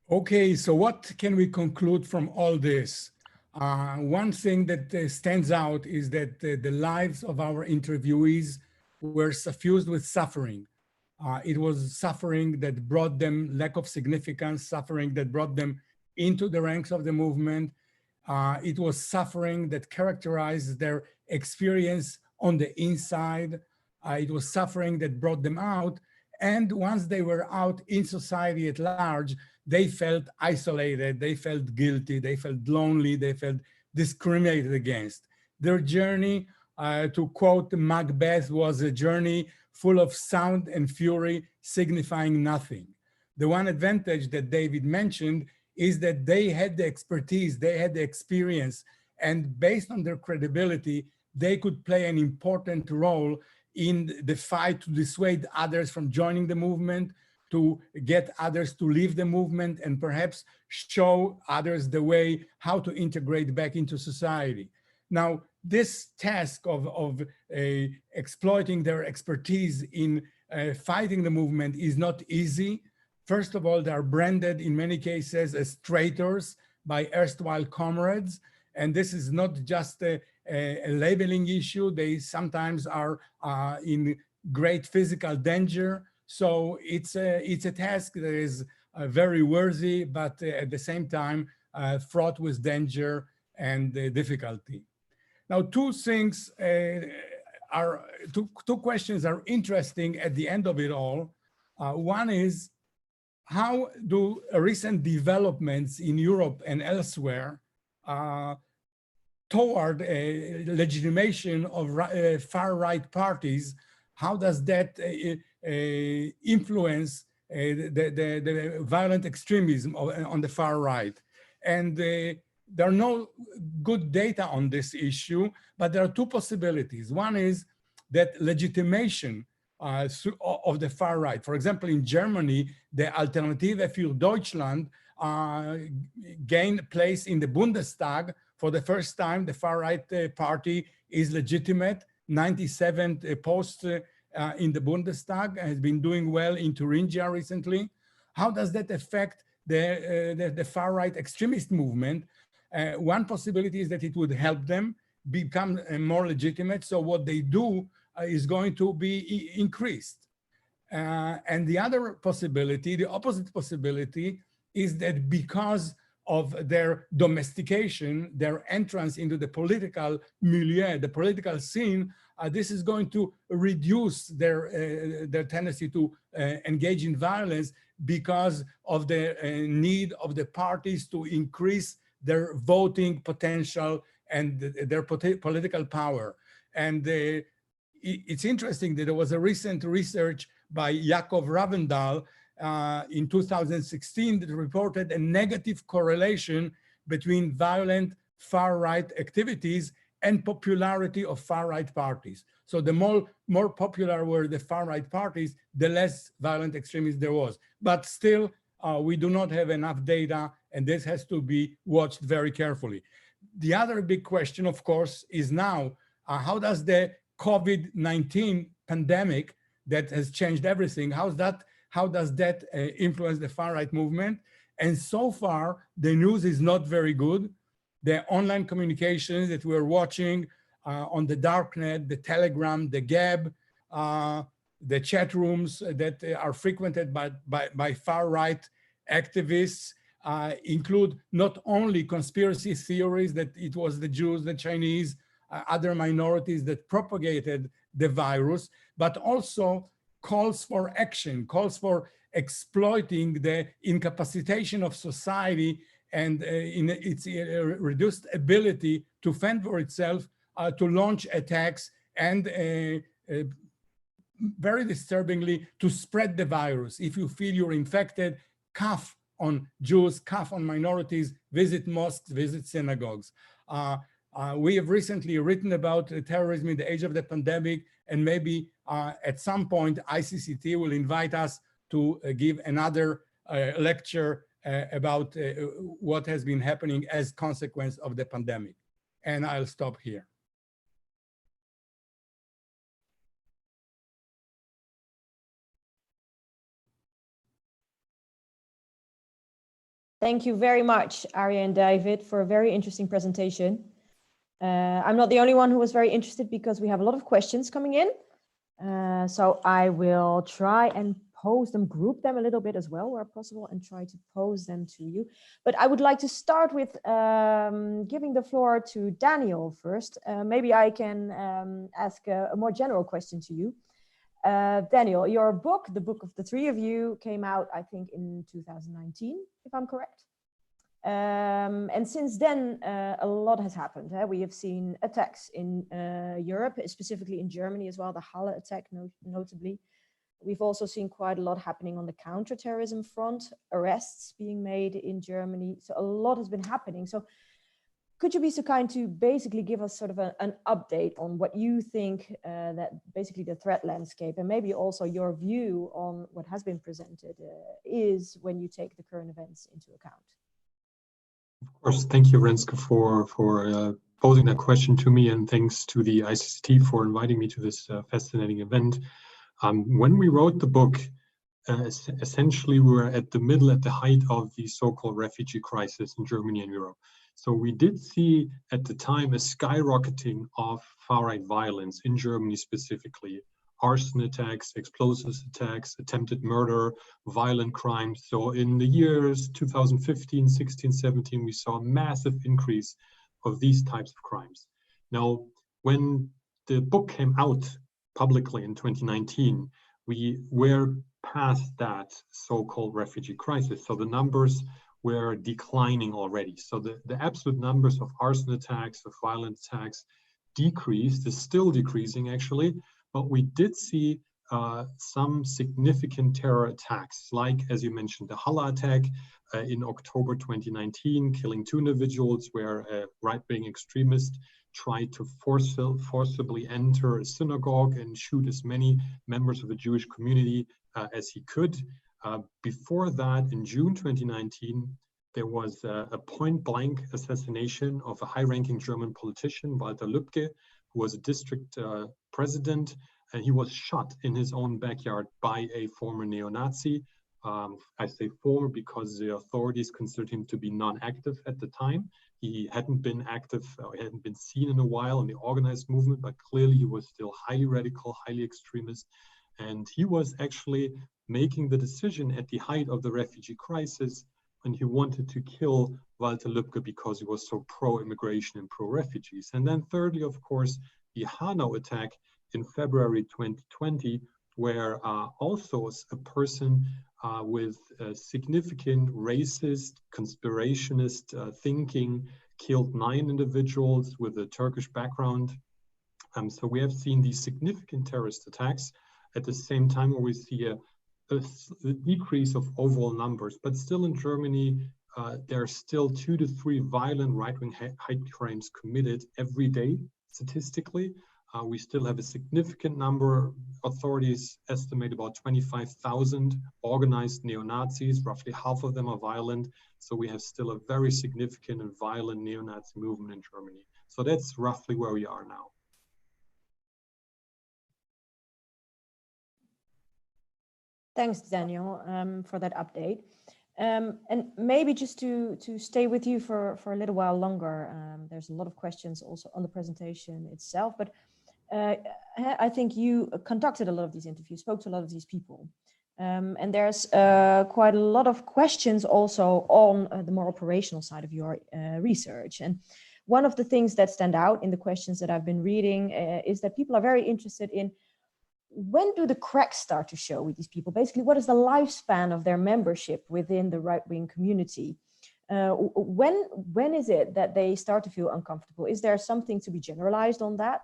Okay, so what can we conclude from all this? One thing that stands out is that the lives of our interviewees were suffused with suffering. It was suffering that brought them lack of significance, suffering that brought them into the ranks of the movement. It was suffering that characterized their experience on the inside. It was suffering that brought them out. And once they were out in society at large, they felt isolated, they felt guilty, they felt lonely, they felt discriminated against. Their journey, to quote Macbeth, was a journey full of sound and fury, signifying nothing. The one advantage that David mentioned is that they had the expertise, they had the experience, and based on their credibility, they could play an important role in the fight to dissuade others from joining the movement, to get others to leave the movement, and perhaps show others the way how to integrate back into society. Now, this task of exploiting their expertise in fighting the movement is not easy. First of all, they are branded in many cases as traitors by erstwhile comrades. And this is not just a labeling issue. They sometimes are in great physical danger. So it's a task that is very worthy, but at the same time, fraught with danger and difficulty. Now, two questions are interesting at the end of it all. One is, how do recent developments in Europe and elsewhere toward a legitimation of far-right parties, how does that influence the violent extremism on the far right? And there are no good data on this issue, but there are two possibilities. One is that legitimation of the far right. For example, in Germany, the Alternative für Deutschland gained place in the Bundestag. For the first time, the far right party is legitimate. 97 posts in the Bundestag, has been doing well in Thuringia recently. How does that affect the far right extremist movement? One possibility is that it would help them become more legitimate. So what they do is going to be increased. And the other possibility, the opposite possibility, is that because of their domestication, their entrance into the political milieu, the political scene, this is going to reduce their tendency to engage in violence because of the need of the parties to increase their voting potential and their political power. And it's interesting that there was a recent research by Yakov Ravendal in 2016 that reported a negative correlation between violent far-right activities and popularity of far-right parties. So the more popular were the far-right parties, the less violent extremism there was. But still, we do not have enough data, and this has to be watched very carefully. The other big question, of course, is now, how does the COVID-19 pandemic that has changed everything, how how does that influence the far-right movement? And so far, the news is not very good. The online communications that we're watching on the darknet, the Telegram, the Gab, the chat rooms that are frequented by far-right activists include not only conspiracy theories that it was the Jews, the Chinese, other minorities that propagated the virus, but also calls for action, calls for exploiting the incapacitation of society and in its reduced ability to fend for itself, to launch attacks and very disturbingly, to spread the virus. If you feel you're infected, cough on Jews, cough on minorities, visit mosques, visit synagogues. We have recently written about terrorism in the age of the pandemic, and maybe at some point, ICCT will invite us to give another lecture about what has been happening as consequence of the pandemic. And I'll stop here. Thank you very much, Arya and David, for a very interesting presentation. I'm not the only one who was very interested because we have a lot of questions coming in. So I will try and pose them, group them a little bit as well where possible, and try to pose them to you. But I would like to start with giving the floor to Daniel first. Maybe I can ask a more general question to you. Daniel, your book, the book of the three of you, came out, I think, in 2019, if I'm correct. And since then, a lot has happened. We have seen attacks in Europe, specifically in Germany as well, the Halle attack notably. We've also seen quite a lot happening on the counterterrorism front, arrests being made in Germany. So a lot has been happening. So could you be so kind to basically give us sort of an update on what you think that basically the threat landscape, and maybe also your view on what has been presented is when you take the current events into account? Of course, thank you, Renske, for posing that question to me, and thanks to the ICCT for inviting me to this fascinating event. When we wrote the book, essentially we were at the height of the so-called refugee crisis in Germany and Europe. So we did see at the time a skyrocketing of far-right violence in Germany specifically. Arson attacks, explosives attacks, attempted murder, violent crimes. So in the years 2015, 16, 17, we saw a massive increase of these types of crimes. Now, when the book came out publicly in 2019, we were past that so-called refugee crisis. So the numbers were declining already. So the absolute numbers of arson attacks, of violent attacks decreased, is still decreasing actually, but we did see some significant terror attacks, like, as you mentioned, the Halle attack in October 2019, killing 2 individuals, where a right-wing extremist tried to forcibly enter a synagogue and shoot as many members of the Jewish community as he could. Before that, in June 2019, there was a point-blank assassination of a high-ranking German politician, Walter Lübcke, who was a district president, and he was shot in his own backyard by a former neo-Nazi. I say former because the authorities considered him to be non-active at the time. He hadn't been active, he hadn't been seen in a while in the organized movement, but clearly he was still highly radical, highly extremist. And he was actually making the decision at the height of the refugee crisis, and he wanted to kill Walter Lübcke because he was so pro-immigration and pro-refugees. And then thirdly, of course, the Hanau attack in February 2020, where also a person with significant racist, conspirationist thinking killed 9 individuals with a Turkish background. So we have seen these significant terrorist attacks at the same time where we see a decrease of overall numbers, but still in Germany, there are still 2 to 3 violent right-wing hate crimes committed every day, statistically. We still have a significant number. Authorities estimate about 25,000 organized neo-Nazis. Roughly half of them are violent. So we have still a very significant and violent neo-Nazi movement in Germany. So that's roughly where we are now. Thanks, Daniel, for that update. And maybe just to stay with you for a little while longer, there's a lot of questions also on the presentation itself, but I think you conducted a lot of these interviews, spoke to a lot of these people. And there's quite a lot of questions also on the more operational side of your research. And one of the things that stand out in the questions that I've been reading is that people are very interested in, when do the cracks start to show with these people? Basically, what is the lifespan of their membership within the right-wing community? When is it that they start to feel uncomfortable? Is there something to be generalized on that?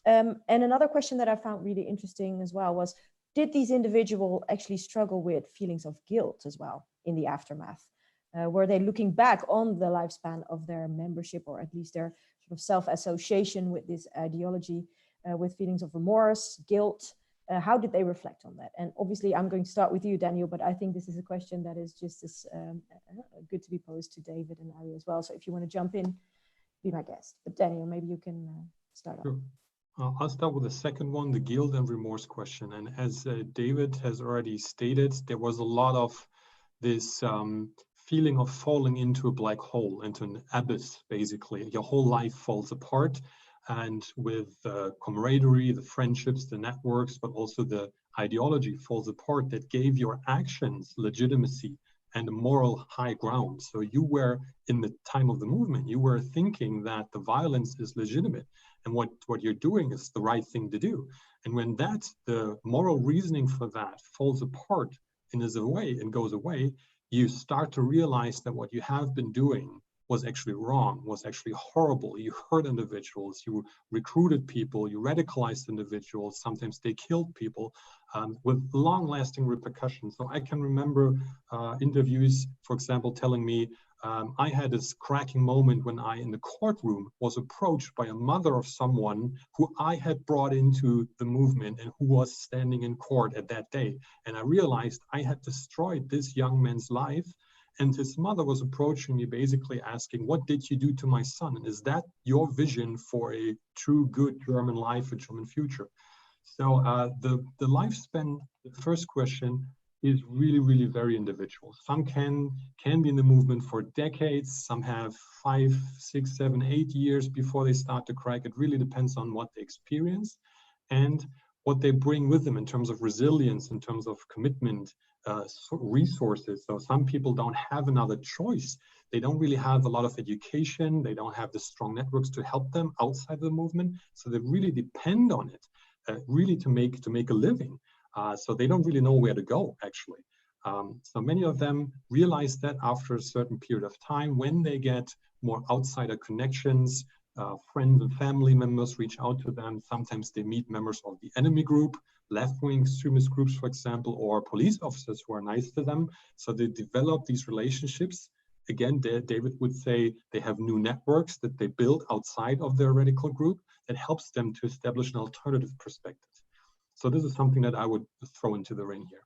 And another question that I found really interesting as well was, did these individuals actually struggle with feelings of guilt as well in the aftermath? Were they looking back on the lifespan of their membership, or at least their sort of self-association with this ideology, with feelings of remorse, guilt? How did they reflect on that? And obviously, I'm going to start with you, Daniel, but I think this is a question that is just as good to be posed to David and Ari as well. So if you want to jump in, be my guest. But Daniel, maybe you can start off. I'll start with the second one, the guilt and remorse question. And as David has already stated, there was a lot of this feeling of falling into a black hole, into an abyss, basically. Your whole life falls apart. And with the camaraderie, the friendships, the networks, but also the ideology falls apart that gave your actions legitimacy and a moral high ground. So you were, in the time of the movement, you were thinking that the violence is legitimate and what you're doing is the right thing to do. And when the moral reasoning for that falls apart and goes away, you start to realize that what you have been doing was actually wrong, was actually horrible. You hurt individuals, you recruited people, you radicalized individuals, sometimes they killed people with long-lasting repercussions. So I can remember interviews, for example, telling me, I had this cracking moment when I, in the courtroom, was approached by a mother of someone who I had brought into the movement and who was standing in court at that day. And I realized I had destroyed this young man's life. And his mother was approaching me, basically asking, what did you do to my son? And is that your vision for a true good German life, a German future? So the lifespan, the first question, is really, really very individual. Some can be in the movement for decades. Some have 5, 6, 7, 8 years before they start to crack. It really depends on what they experience and what they bring with them in terms of resilience, in terms of commitment, resources. So some people don't have another choice. They don't really have a lot of education. They don't have the strong networks to help them outside the movement. So they really depend on it, really to make a living. So they don't really know where to go, actually. So many of them realize that after a certain period of time, when they get more outsider connections, friends and family members reach out to them. Sometimes they meet members of the enemy group, left-wing extremist groups, for example, or police officers who are nice to them. So they develop these relationships. Again, David would say they have new networks that they build outside of their radical group that helps them to establish an alternative perspective. So this is something that I would throw into the ring here.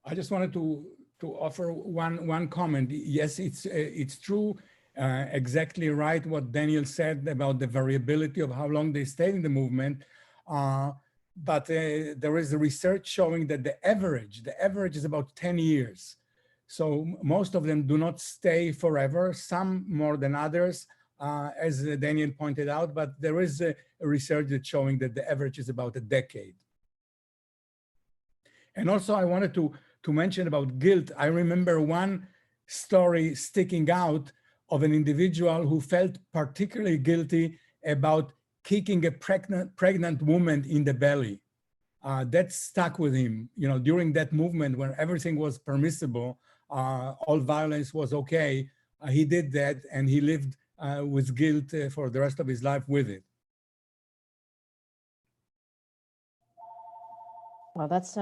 I just wanted to offer one comment. Yes, it's true. Exactly right what Daniel said about the variability of how long they stay in the movement. But there is a research showing that the average is about 10 years. So most of them do not stay forever, some more than others, as Daniel pointed out, but there is a research that's showing that the average is about a decade. And also I wanted to mention about guilt. I remember one story sticking out of an individual who felt particularly guilty about kicking a pregnant woman in the belly. That stuck with him. You know, during that movement when everything was permissible, all violence was okay, he did that and he lived with guilt for the rest of his life with it. Well, that's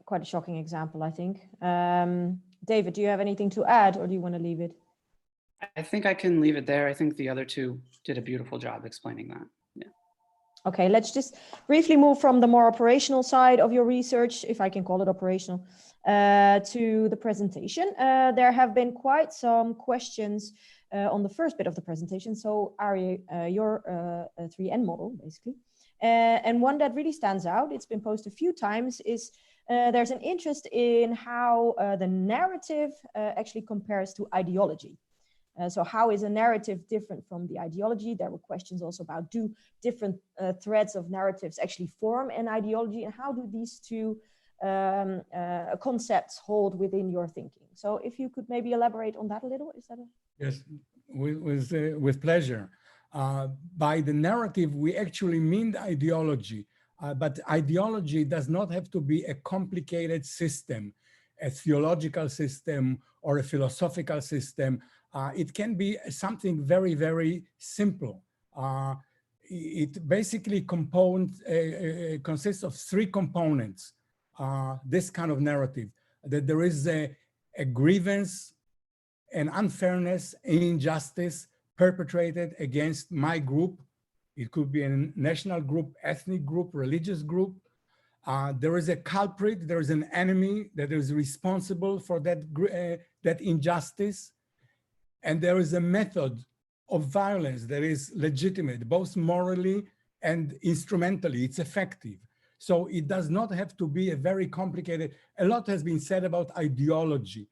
quite a shocking example, I think. David, do you have anything to add, or do you want to leave it? I think I can leave it there. I think the other two did a beautiful job explaining that. Yeah. Okay, let's just briefly move from the more operational side of your research, if I can call it operational, to the presentation. There have been quite some questions on the first bit of the presentation. So Ari, your 3N model, basically, And one that really stands out, it's been posted a few times, is there's an interest in how the narrative actually compares to ideology. So how is a narrative different from the ideology? There were questions also about, do different threads of narratives actually form an ideology, and how do these two concepts hold within your thinking? So if you could maybe elaborate on that a little, is that a... Yes, with pleasure. By the narrative, we actually mean the ideology, but ideology does not have to be a complicated system, a theological system or a philosophical system. It can be something very, very simple. It basically consists of three components, this kind of narrative, that there is a grievance, an unfairness, injustice perpetrated against my group. It could be a national group, ethnic group, religious group. There is a culprit, there is an enemy that is responsible for that injustice. And there is a method of violence that is legitimate, both morally and instrumentally. It's effective. So it does not have to be a very complicated, a lot has been said about ideology.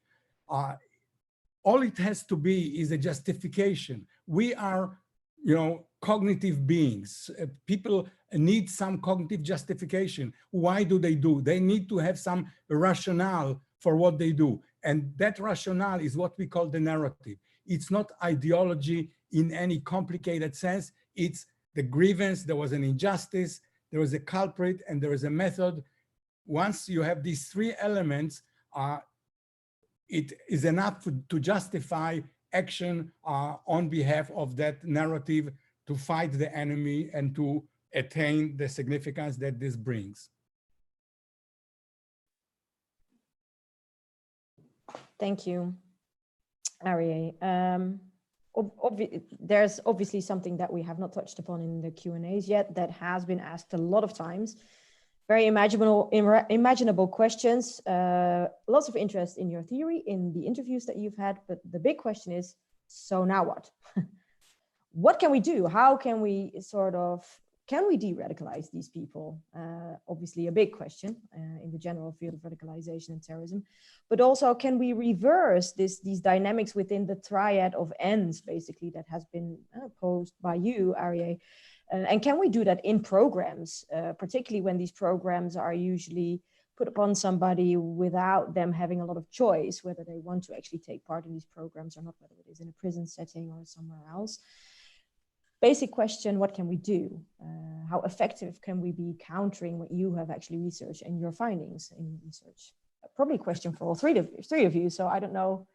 All it has to be is a justification. We are, cognitive beings. People need some cognitive justification. Why do? They need to have some rationale for what they do. And that rationale is what we call the narrative. It's not ideology in any complicated sense. It's the grievance, there was an injustice, there was a culprit, and there is a method. Once you have these three elements, it is enough to justify action on behalf of that narrative, to fight the enemy and to attain the significance that this brings. Thank you, Aryeh. There's obviously something that we have not touched upon in the Q&As yet that has been asked a lot of times. Very imaginable questions, lots of interest in your theory, in the interviews that you've had, but the big question is, so now what? What can we do? How can we can we de-radicalize these people? Obviously a big question in the general field of radicalization and terrorism, but also can we reverse these dynamics within the triad of ends, basically, that has been posed by you, Aryeh? And can we do that in programs, particularly when these programs are usually put upon somebody without them having a lot of choice, whether they want to actually take part in these programs or not, whether it is in a prison setting or somewhere else? Basic question, what can we do? How effective can we be countering what you have actually researched and your findings in research? Probably a question for all three of you. So I don't know,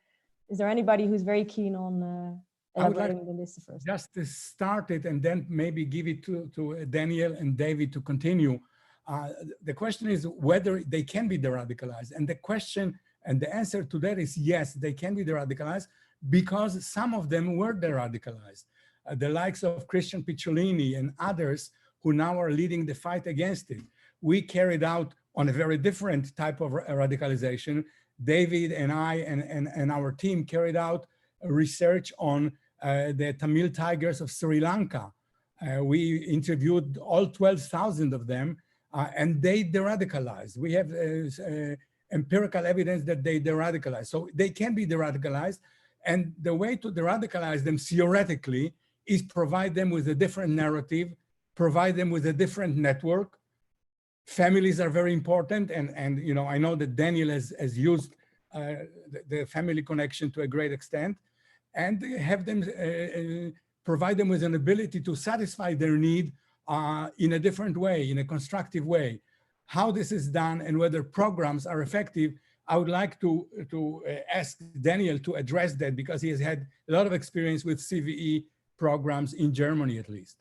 is there anybody who's very keen on elaborating on this first? Just to start it and then maybe give it to Daniel and David to continue. The question is whether they can be de-radicalized. And the question and the answer to that is yes, they can be de-radicalized, because some of them were de-radicalized. The likes of Christian Picciolini and others who now are leading the fight against it. We carried out on a very different type of radicalization. David and I and our team carried out research on the Tamil Tigers of Sri Lanka. We interviewed all 12,000 of them, and they de-radicalized. We have empirical evidence that they de-radicalized. So they can be de-radicalized. And the way to de-radicalize them theoretically is provide them with a different narrative, provide them with a different network. Families are very important. And I know that Daniel has used the family connection to a great extent, and have them provide them with an ability to satisfy their need in a different way, in a constructive way. How this is done and whether programs are effective, I would like to ask Daniel to address that, because he has had a lot of experience with CVE programs in Germany, at least.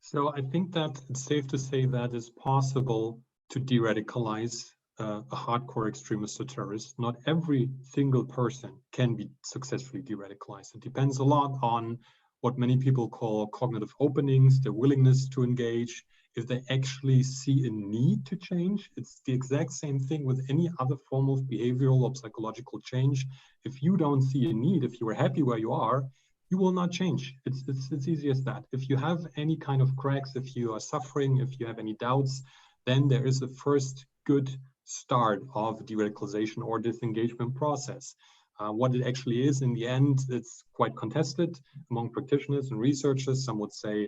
So I think that it's safe to say that it's possible to de-radicalize a hardcore extremist or terrorist. Not every single person can be successfully de-radicalized. It depends a lot on what many people call cognitive openings, their willingness to engage, if they actually see a need to change. It's the exact same thing with any other form of behavioral or psychological change. If you don't see a need, if you are happy where you are, you will not change. It's easy as that. If you have any kind of cracks, if you are suffering, if you have any doubts, then there is a first good start of de-radicalization or disengagement process. What it actually is in the end, it's quite contested among practitioners and researchers. Some would say,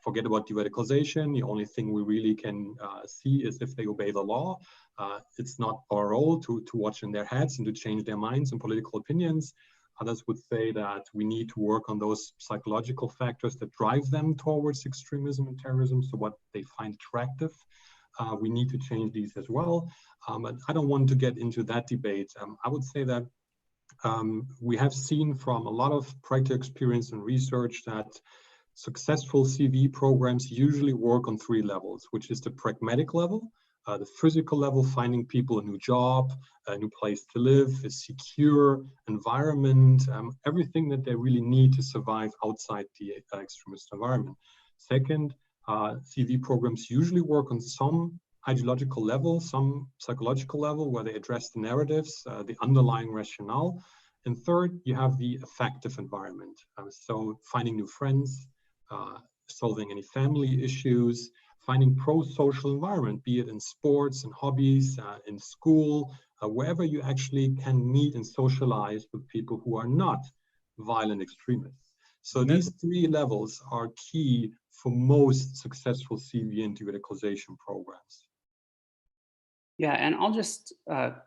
forget about de-radicalization. The only thing we really can see is if they obey the law. It's not our role to watch in their heads and to change their minds and political opinions. Others would say that we need to work on those psychological factors that drive them towards extremism and terrorism, so what they find attractive. We need to change these as well. But I don't want to get into that debate. I would say that we have seen from a lot of practical experience and research that successful CV programs usually work on 3 levels, which is the pragmatic level, the physical level, finding people a new job, a new place to live, a secure environment, everything that they really need to survive outside the extremist environment. Second, CV programs usually work on some ideological level, some psychological level, where they address the narratives, the underlying rationale. And third, you have the affective environment. So finding new friends, solving any family issues, finding pro-social environment, be it in sports and hobbies, in school, wherever you actually can meet and socialize with people who are not violent extremists. So these 3 levels are key for most successful CV and de-radicalization programs. Yeah, and I'll just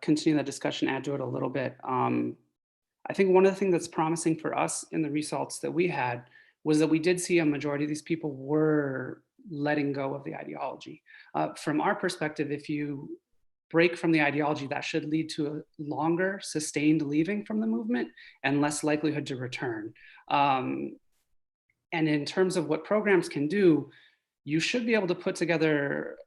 continue that discussion, add to it a little bit. I think one of the things that's promising for us in the results that we had was that we did see a majority of these people were letting go of the ideology. From our perspective, if you break from the ideology, that should lead to a longer sustained leaving from the movement and less likelihood to return. And in terms of what programs can do, you should be able to put together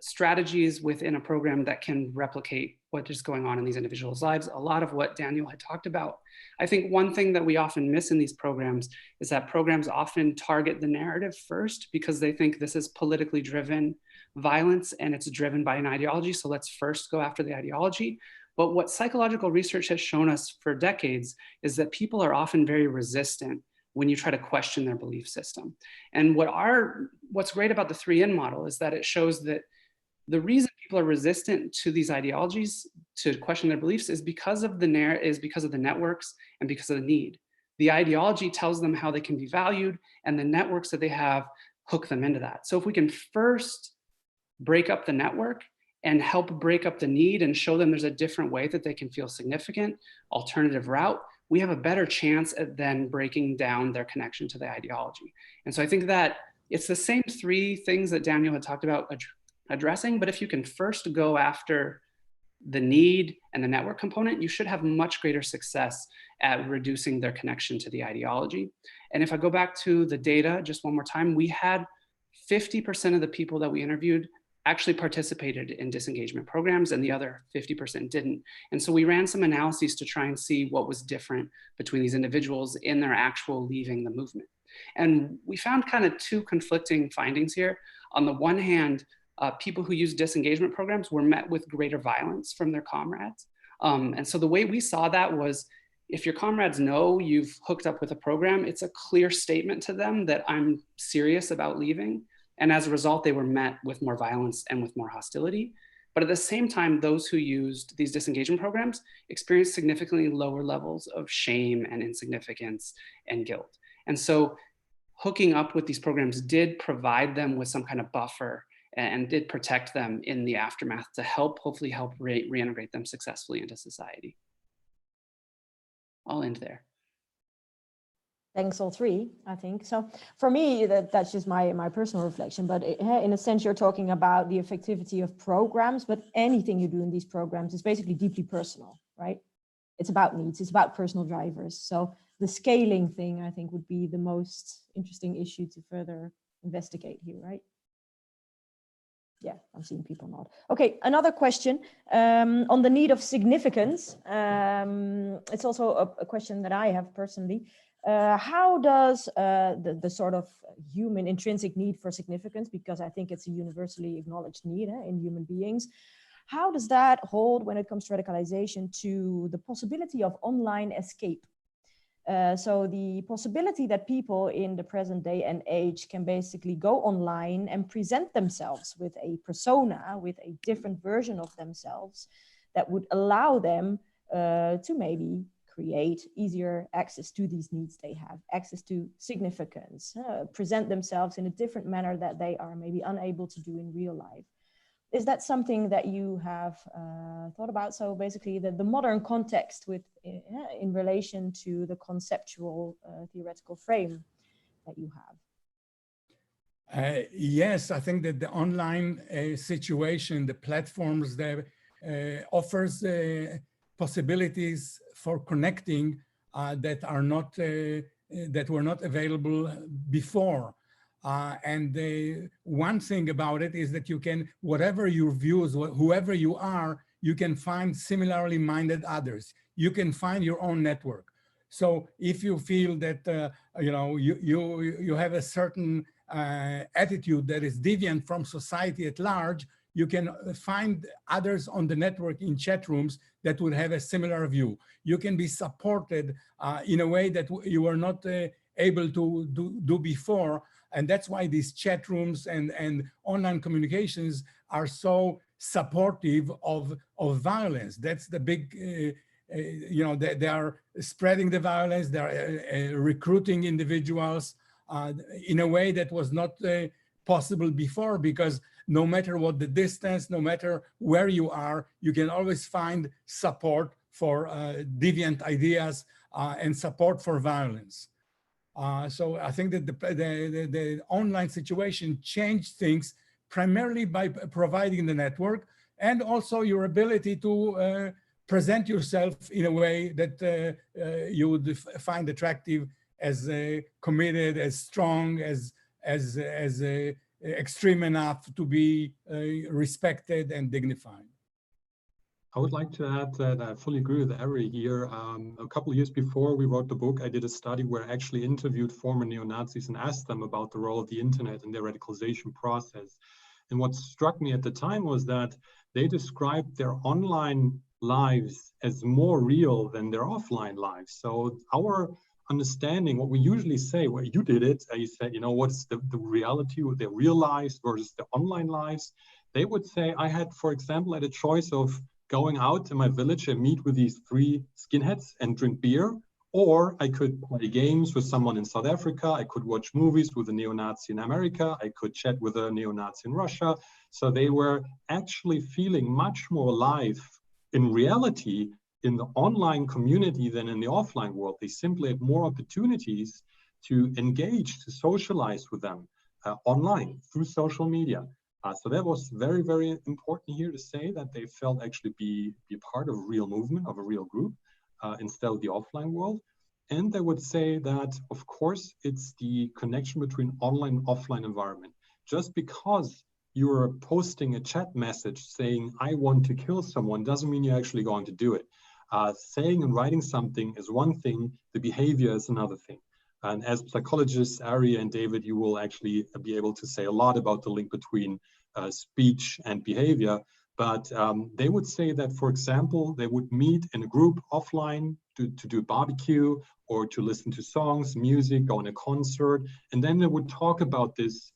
strategies within a program that can replicate what is going on in these individuals' lives. A lot of what Daniel had talked about. I think one thing that we often miss in these programs is that programs often target the narrative first because they think this is politically driven violence and it's driven by an ideology. So let's first go after the ideology. But what psychological research has shown us for decades is that people are often very resistant when you try to question their belief system. And what's great about the 3N model is that it shows that the reason people are resistant to these ideologies, to question their beliefs, is because of the networks and because of the need. The ideology tells them how they can be valued, and the networks that they have hook them into that. So if we can first break up the network and help break up the need and show them there's a different way that they can feel significant, alternative route, we have a better chance at then breaking down their connection to the ideology. And so I think that it's the same 3 things that Daniel had talked about addressing, but if you can first go after the need and the network component, you should have much greater success at reducing their connection to the ideology. And if I go back to the data just one more time, we had 50% of the people that we interviewed actually participated in disengagement programs and the other 50% didn't. And so we ran some analyses to try and see what was different between these individuals in their actual leaving the movement. And we found kind of 2 conflicting findings here. On the one hand, people who use disengagement programs were met with greater violence from their comrades. And so the way we saw that was, if your comrades know you've hooked up with a program, it's a clear statement to them that I'm serious about leaving. And as a result, they were met with more violence and with more hostility. But at the same time, those who used these disengagement programs experienced significantly lower levels of shame and insignificance and guilt. And so hooking up with these programs did provide them with some kind of buffer and did protect them in the aftermath to hopefully help reintegrate them successfully into society. I'll end there. Thanks, all 3, I think. So for me, that's just my personal reflection, but in a sense, you're talking about the effectivity of programs, but anything you do in these programs is basically deeply personal, right? It's about needs, it's about personal drivers. So the scaling thing, I think, would be the most interesting issue to further investigate here, right? Yeah, I'm seeing people nod. Okay, another question on the need of significance. It's also a question that I have personally. How does the sort of human intrinsic need for significance, because I think it's a universally acknowledged need in human beings, how does that hold when it comes to radicalization to the possibility of online escape? So the possibility that people in the present day and age can basically go online and present themselves with a persona, with a different version of themselves that would allow them to maybe create easier access to these needs they have, access to significance, present themselves in a different manner that they are maybe unable to do in real life. Is that something that you have thought about? So basically the modern context with in relation to the conceptual theoretical frame that you have. Yes, I think that the online situation, the platforms that offers possibilities for connecting that are not that were not available before. And one thing about it is that you can, whatever your views, whoever you are, you can find similarly minded others. You can find your own network. So if you feel that you have a certain attitude that is deviant from society at large, you can find others on the network in chat rooms that would have a similar view. You can be supported in a way that you were not able to do before. And that's why these chat rooms and online communications are so supportive of violence. That's the big, they are spreading the violence, they are recruiting individuals in a way that was not possible before, because no matter what the distance, no matter where you are, you can always find support for deviant ideas and support for violence. So I think that the online situation changed things primarily by providing the network and also your ability to present yourself in a way that you would find attractive, as committed, as strong, as extreme enough to be respected and dignified. I would like to add that I fully agree with Ari here. A couple of years before we wrote the book, I did a study where I actually interviewed former neo-Nazis and asked them about the role of the internet in their radicalization process. And what struck me at the time was that they described their online lives as more real than their offline lives. So our understanding, what we usually say, well, you did it, you said, what's the reality of their real lives versus the online lives? They would say, I had, for example, had a choice of going out in my village and meet with these 3 skinheads and drink beer, or I could play games with someone in South Africa, I could watch movies with a neo-Nazi in America, I could chat with a neo-Nazi in Russia. So they were actually feeling much more alive in reality in the online community than in the offline world. They simply had more opportunities to engage, to socialize with them online through social media. So that was very, very important here to say that they felt actually be part of a real movement, of a real group, instead of the offline world. And they would say that, of course, it's the connection between online and offline environment. Just because you're posting a chat message saying, I want to kill someone, doesn't mean you're actually going to do it. Saying and writing something is one thing, the behavior is another thing. And as psychologists, Ari and David, you will actually be able to say a lot about the link between speech and behavior. But they would say that, for example, they would meet in a group offline to do a barbecue or to listen to songs, music, go on a concert. And then they would talk about this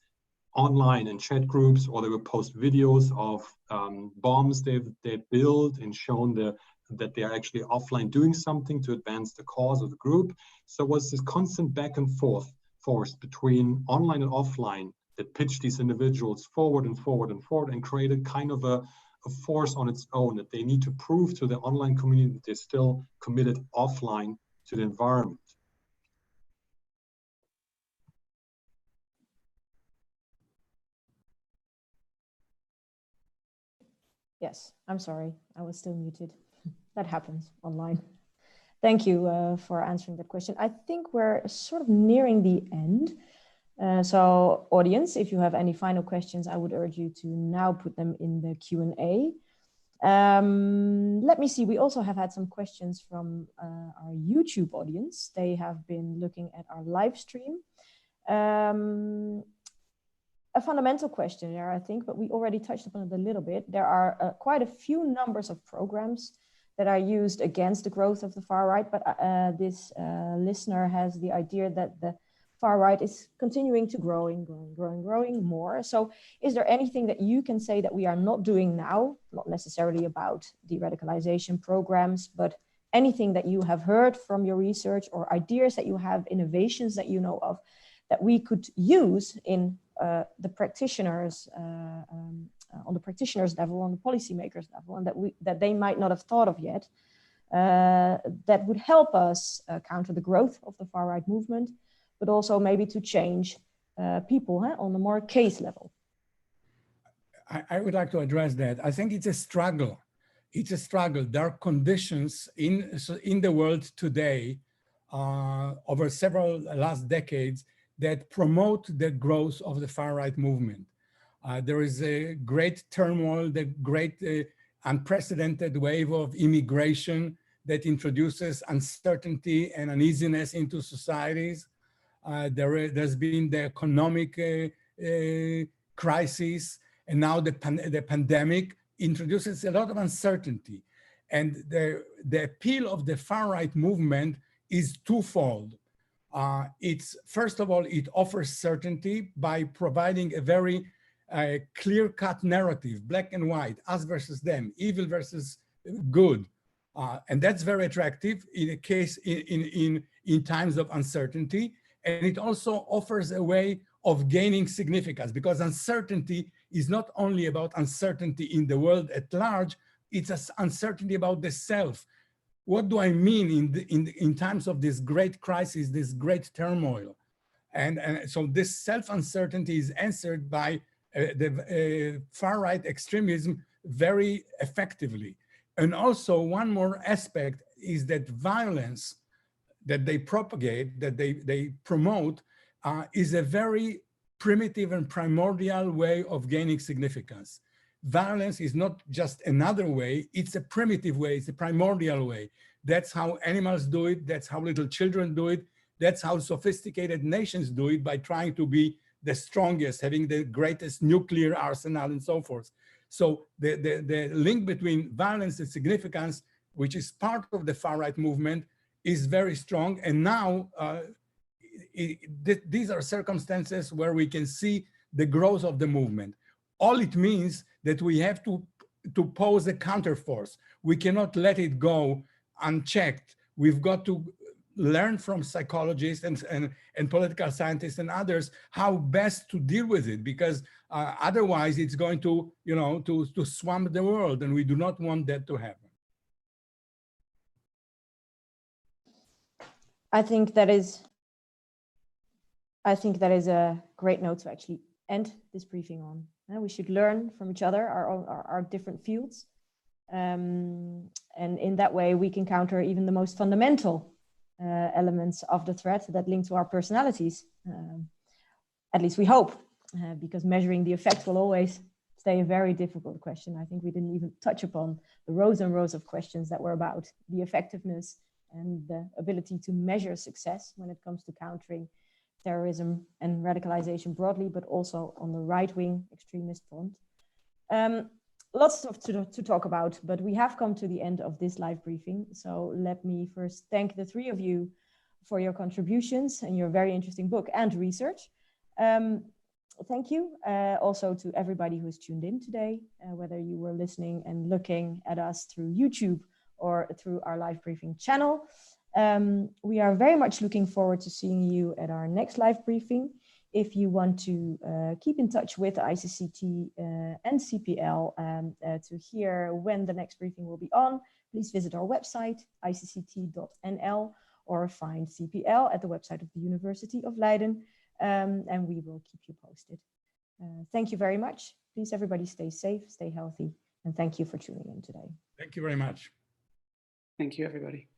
online in chat groups, or they would post videos of bombs they've built and shown that they're actually offline doing something to advance the cause of the group. So it was this constant back and forth between online and offline that pitched these individuals forward and forward and forward and created kind of a force on its own, that they need to prove to the online community that they're still committed offline to the environment. Yes, I'm sorry, I was still muted. That happens online. Thank you for answering that question. I think we're sort of nearing the end. So audience, if you have any final questions, I would urge you to now put them in the Q&A. Let me see, we also have had some questions from our YouTube audience. They have been looking at our live stream. A fundamental question there, I think, but we already touched upon it a little bit. There are quite a few numbers of programs that are used against the growth of the far right, but this listener has the idea that the far right is continuing to growing more. So is there anything that you can say that we are not doing now, not necessarily about de-radicalization programs, but anything that you have heard from your research or ideas that you have, innovations that you know of, that we could use in the practitioners, on the practitioners level, on the policymakers level, and that they might not have thought of yet, that would help us counter the growth of the far-right movement, but also maybe to change people on a more case level? I would like to address that. I think it's a struggle. It's a struggle. There are conditions in the world today, over several last decades, that promote the growth of the far-right movement. There is a great turmoil, the great unprecedented wave of immigration that introduces uncertainty and uneasiness into societies. There's been the economic crisis, and now the pandemic introduces a lot of uncertainty. And the appeal of the far-right movement is twofold. It's, first of all, it offers certainty by providing a very clear-cut narrative, black and white, us versus them, evil versus good. And that's very attractive in a case in times of uncertainty. And it also offers a way of gaining significance, because uncertainty is not only about uncertainty in the world at large, it's an uncertainty about the self. What do I mean in times of this great crisis, this great turmoil? And so this self-uncertainty is answered by the far-right extremism very effectively. And also one more aspect is that violence that they propagate, that they promote, is a very primitive and primordial way of gaining significance. Violence is not just another way, it's a primitive way, it's a primordial way. That's how animals do it, that's how little children do it, that's how sophisticated nations do it, by trying to be the strongest, having the greatest nuclear arsenal and so forth. So the link between violence and significance, which is part of the far-right movement, is very strong. And now these are circumstances where we can see the growth of the movement. All it means that we have to pose a counterforce. We cannot let it go unchecked. We've got to learn from psychologists and political scientists and others how best to deal with it, because otherwise it's going to, to swamp the world, and we do not want that to happen. I think that is a great note to actually end this briefing on. We should learn from each other, our different fields. And in that way, we can counter even the most fundamental elements of the threat that link to our personalities. At least we hope, because measuring the effect will always stay a very difficult question. I think we didn't even touch upon the rows and rows of questions that were about the effectiveness and the ability to measure success when it comes to countering terrorism and radicalization broadly, but also on the right-wing extremist front. Lots to talk about, but we have come to the end of this live briefing. So let me first thank the three of you for your contributions and your very interesting book and research. Thank you also to everybody who's tuned in today, whether you were listening and looking at us through YouTube or through our live briefing channel. We are very much looking forward to seeing you at our next live briefing. If you want to keep in touch with ICCT and CPL to hear when the next briefing will be on, please visit our website, icct.nl, or find CPL at the website of the University of Leiden, and we will keep you posted. Thank you very much. Please, everybody, stay safe, stay healthy, and thank you for tuning in today. Thank you very much. Thank you, everybody.